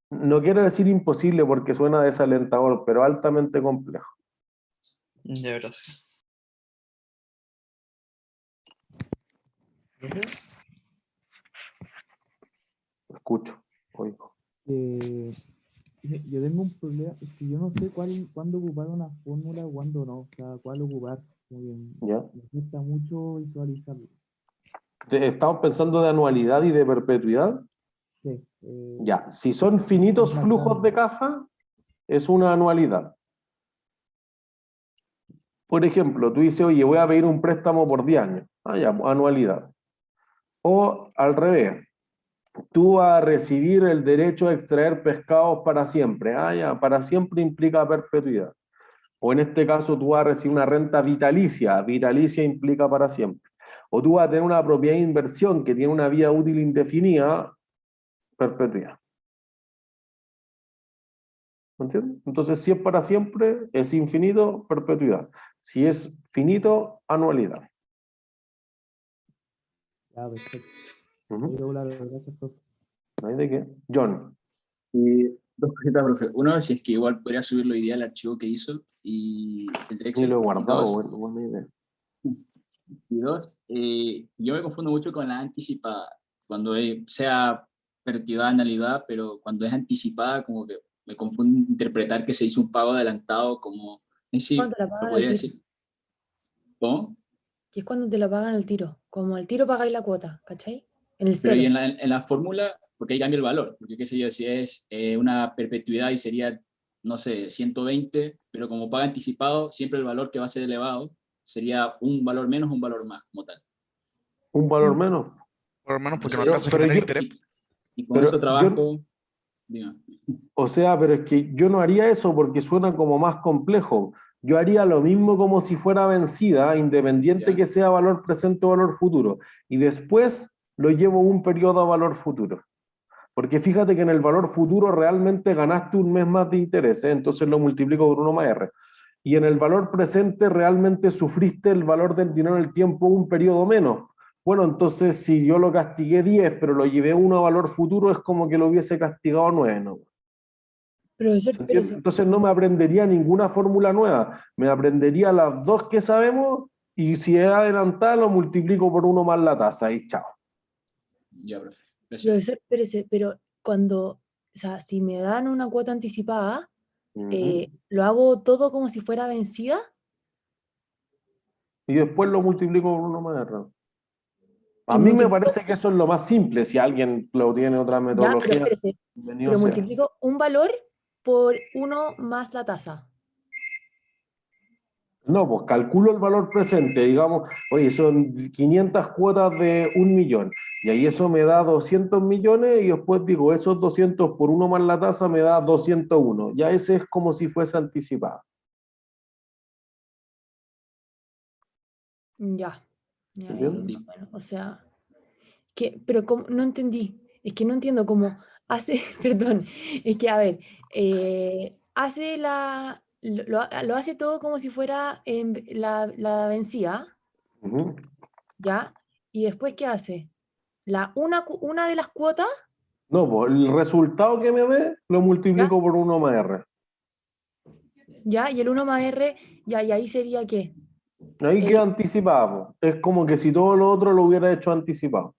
no quiero decir imposible porque suena desalentador, pero altamente complejo. Ya, gracias. Escucho, oigo. Yo tengo un problema, es que yo no sé cuándo ocupar una fórmula o cuándo no, o sea, cuál ocupar. Como que Ya. me cuesta mucho visualizarlo. ¿Estamos pensando de anualidad y de perpetuidad? Sí. Ya, si son finitos flujos de caja, es una anualidad. Por ejemplo, tú dices, oye, voy a pedir un préstamo por 10 años. Ah, ya, anualidad. O al revés, tú vas a recibir el derecho a extraer pescados para siempre. Ah, ya, para siempre implica perpetuidad. O en este caso tú vas a recibir una renta vitalicia. Vitalicia implica para siempre. O tú vas a tener una propiedad de inversión que tiene una vida útil indefinida, perpetuidad. ¿Entiendes? Entonces, si es para siempre, es infinito, perpetuidad. Si es finito, anualidad. Ya, perfecto. Gracias, profe. ¿No hay de qué? John. Dos cositas, profe. Uno, si es que igual podría subirlo hoy día al archivo que hizo y el Excel. Ni lo he guardado, Dos, buena idea. y dos, yo me confundo mucho con la anticipada. Cuando sea perpetuidad, anualidad, pero cuando es anticipada, como que me confundo interpretar que se hizo un pago adelantado como... Sí, ¿Cuándo la lo pagan podría al tiro? decir. ¿Cómo? Que es cuando te lo pagan al tiro. Como al tiro pagáis la cuota, ¿cachai? En el Pero cero. y en la fórmula, porque ahí cambia el valor, porque qué sé yo, si es una perpetuidad y sería, no sé, 120, pero como paga anticipado, siempre el valor que va a ser elevado sería un valor menos, un valor más, como tal. ¿Un valor menos? Por lo menos porque no Entonces, alcanza a generar interés. Y con pero eso trabajo... Diga. O sea, pero es que yo no haría eso porque suena como más complejo. Yo haría lo mismo como si fuera vencida, independiente que sea valor presente o valor futuro. Y después lo llevo un periodo a valor futuro. Porque fíjate que en el valor futuro realmente ganaste un mes más de interés, ¿eh? Entonces lo multiplico por 1 más R. Y en el valor presente realmente sufriste el valor del dinero en el tiempo un periodo menos. Bueno, entonces si yo lo castigué 10, pero lo llevé 1 a valor futuro, es como que lo hubiese castigado 9, ¿no? Profesor, ¿Entiendes? espérese. Entonces no me aprendería ninguna fórmula nueva, me aprendería las 2 que sabemos y si es adelantada lo multiplico por 1 más la tasa y chao. Ya, profe. Gracias. Profesor, espérese, pero cuando, o sea, si me dan una cuota anticipada, ¿lo hago todo como si fuera vencida? Y después lo multiplico por 1 más R. A Y mí me multiplico, parece que eso es lo más simple. Si alguien lo tiene otra ya, pero metodología, espérese, bienvenido pero sea. multiplico un valor por 1 más la tasa. No, pues calculo el valor presente, digamos, oye, son 500 cuotas de 1 millón, y ahí eso me da 200 millones, y después digo, esos 200 por 1 más la tasa me da 201. Ya ese es como si fuese anticipado. Ya, ya, ¿Entiendes? bueno, o sea, pero no entendí, es que no entiendo cómo hace, perdón, es que a ver, hace lo hace todo como si fuera la vencida, Ujú. ¿ya? Y después, ¿qué hace? Una de las cuotas, No, pues el resultado que me dé lo multiplico por 1 más R. ¿ya? Y el 1 más R, ya, y ahí sería ¿qué? Ahí queda anticipado. Es como que si todo lo otro lo hubiera hecho anticipado.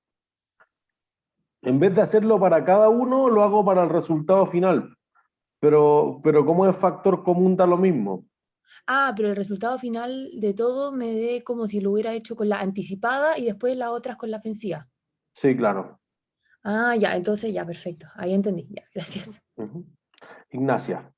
En vez de hacerlo para cada uno, lo hago para el resultado final. Pero como es factor común, da lo mismo. Ah, pero el resultado final de todo me dé como si lo hubiera hecho con la anticipada y después las otras con la ofensiva. Sí, claro. Ah, ya, entonces ya, perfecto. Ahí entendí, ya, gracias. Ignacia.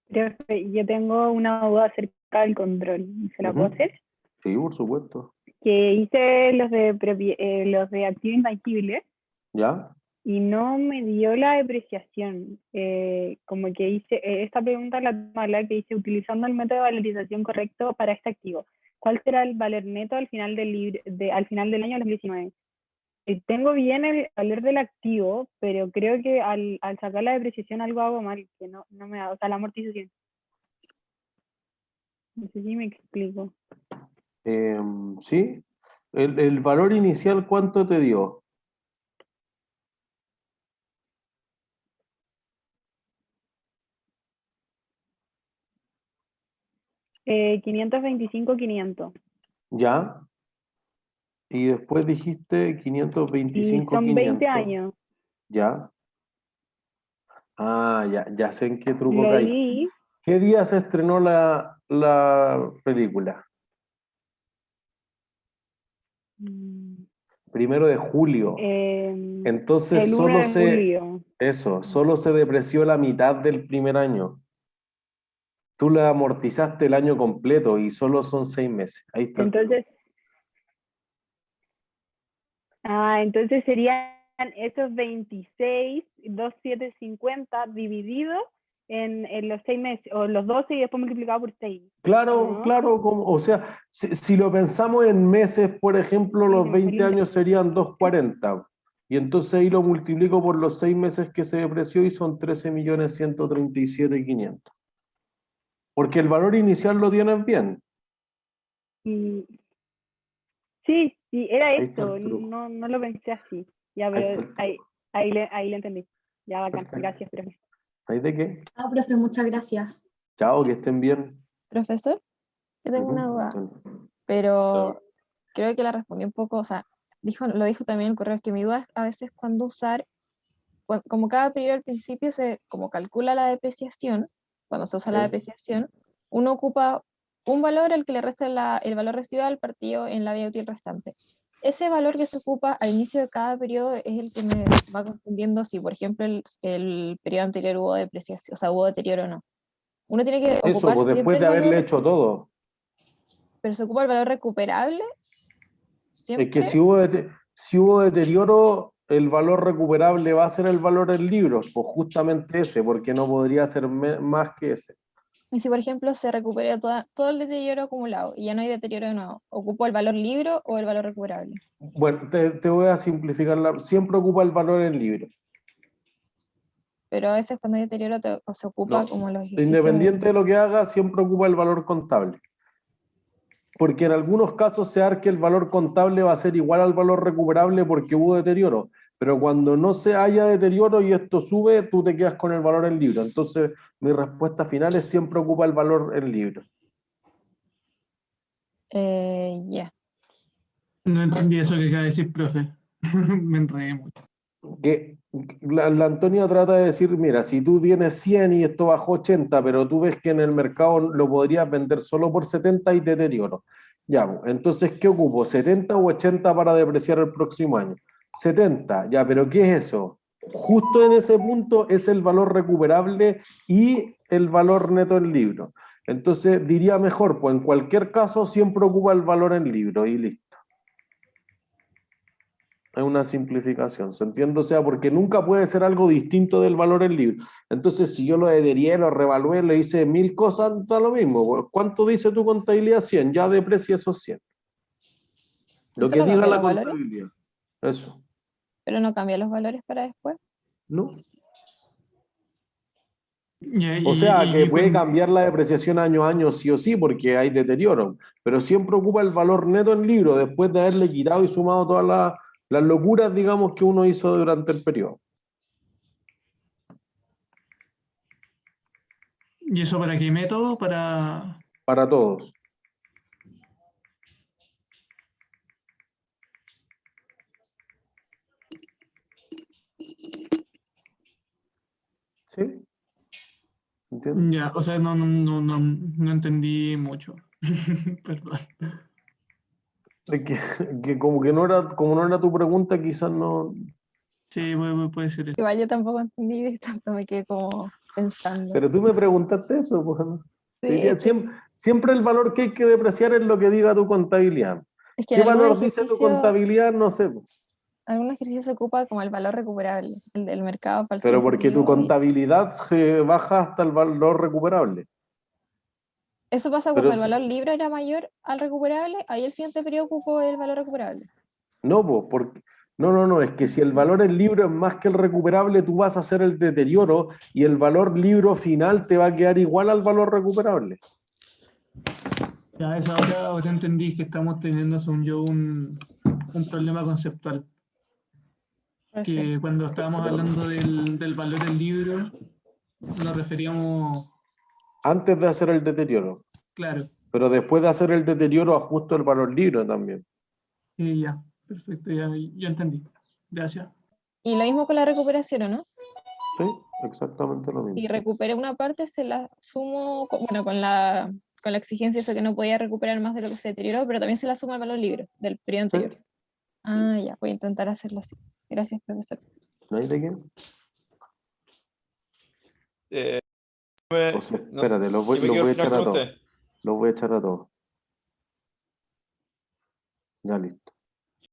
Profe, yo tengo una duda acerca del control. ¿Se la puedo hacer? Sí, por supuesto. Que hice los de activo intangible ¿Ya? y no me dio la depreciación. Como que hice, esta pregunta que hice utilizando el método de valorización correcto para este activo. ¿Cuál será el valor neto al final al final del año 2019? Tengo bien el valor del activo, pero creo que al sacar la depreciación algo hago mal, que no me da, o sea, la amortización. No sé si me explico. Sí. El valor inicial, ¿cuánto te dio? Eh, 525.500. ¿Ya? Y después dijiste Y 525, son 20 500. años. ¿Ya? Ah, ya sé en qué truco Lo caíste. di. ¿Qué día se estrenó la película? 1 de julio. Entonces El 1 de julio. solo se depreció la mitad del primer año. Tú la amortizaste el año completo y solo son 6 meses. Ahí está el truco. Entonces serían esos 26,2750 divididos en los 6 meses, o los 12 y después multiplicado por 6. Claro, claro, o sea, si lo pensamos en meses, por ejemplo, los 20 años serían 240. Y entonces ahí lo multiplico por los 6 meses que se depreció y son 13.137.500. Porque el valor inicial lo tienes bien. Sí, era Ahí está esto, el truco. no lo pensé así. Ya, Ahí pero está el ahí le entendí. Ya, bacán. Perfecto. Gracias, profe. ¿Ahí de qué? Ah, profe, muchas gracias. Chao, que estén bien. Profesor, yo tengo una duda, pero creo que la respondí un poco, o sea, lo dijo también el correo, es que mi duda es a veces cuándo usar, como cada periodo al principio se como calcula la depreciación, cuando se usa la depreciación, uno ocupa un valor al que le resta el valor residual partido en la vida útil restante. Ese valor que se ocupa al inicio de cada periodo es el que me va confundiendo si, por ejemplo, el periodo anterior hubo depreciación, o sea, hubo deterioro o no. Uno tiene que Eso, ocupar pues siempre después el de haberle valor, hecho todo. pero se ocupa el valor recuperable Es que siempre. si hubo deterioro, el valor recuperable va a ser el valor del libro, pues justamente ese, porque no podría ser más que ese. Y si, por ejemplo, se recupera todo el deterioro acumulado y ya no hay deterioro de nuevo, ¿ocupo el valor libro o el valor recuperable? Bueno, te voy a simplificar, siempre ocupa el valor del libro. Pero a veces cuando hay deterioro se ocupa No, como los ejercicios. independiente de lo que haga, siempre ocupa el valor contable. porque en algunos casos se da que el valor contable va a ser igual al valor recuperable porque hubo deterioro, pero cuando no se haya deterioro y esto sube, tú te quedas con el valor en libro. Entonces, mi respuesta final es siempre ocupa el valor en libro. Ya. No entendí eso que acaba de decir, profe. Me enredé mucho. Que la Antonia trata de decir, mira, si tú tienes 100 y esto bajó 80, pero tú ves que en el mercado lo podrías vender solo por 70 y deterioro. Ya, pues, entonces, ¿qué ocupo? ¿70 o 80 para depreciar el próximo año? 70, ya, pero ¿qué es eso? Justo en ese punto es el valor recuperable y el valor neto en libro. Entonces, diría mejor, pues en cualquier caso siempre ocupa el valor en libro y listo. Es una simplificación, ¿se entiende? O sea, porque nunca puede ser algo distinto del valor en libro. Entonces, si yo lo deterioré, lo revalué, le hice 1000 cosas, da lo mismo. ¿Cuánto dice tu contabilidad? 100, ya deprecia esos 100. Lo ¿Eso que no diga cambia la los valores? contabilidad. Eso. ¿Pero no cambia los valores para después? ¿No? Y- O sea, y- que y puede cuando- cambiar la depreciación año a año sí o sí, porque hay deterioro, pero siempre ocupa el valor neto en libro, después de haberle quitado y sumado todas las locuras, digamos, que uno hizo durante el periodo. ¿Y eso para qué método? Para todos. ¿Sí? ¿Entiendes? Ya, o sea, no entendí mucho. Perdón. Es que como que como no era tu pregunta, quizás no. Sí, puede ser eso. Igual yo tampoco entendí, tanto me quedé como pensando. Pero tú me preguntaste eso, pues, ¿no? Te Sí, diría, es que, siempre el valor que hay que depreciar es lo que diga tu contabilidad. es que ¿Qué en algunos valor dice tu ejercicios, contabilidad? No sé. algunos ejercicios se ocupa como el valor recuperable, el del mercado para el Pero siguiente porque tu periodo. contabilidad se baja hasta el valor recuperable. Eso pasa Pero cuando el valor libre era mayor al recuperable, ahí el siguiente periodo ocupó el valor recuperable. no, pues, porque no, es que si el valor en libro es más que el recuperable, tú vas a hacer el deterioro y el valor libro final te va a quedar igual al valor recuperable. Ya, ahora entendí que estamos teniendo, según yo, un problema conceptual. Que cuando estábamos hablando del valor del libro, nos referíamos, Antes de hacer el deterioro. claro, Pero después de hacer el deterioro, ajusto el valor libro también. ya, perfecto, ya entendí. Gracias. Y lo mismo con la recuperación, ¿o no? Sí, exactamente lo mismo. Si recuperé una parte, se la sumo, bueno, con la exigencia eso que no podía recuperar más de lo que se deterioró, pero también se la sumo al valor libre del periodo Sí. anterior. Ah, ya, voy a intentar hacerlo así. Gracias, profesor. ¿No hay de qué? O sea, No, espérate, los voy yo me quedo a al echar final a con todos. usted. Los voy a echar a todos. Ya listo.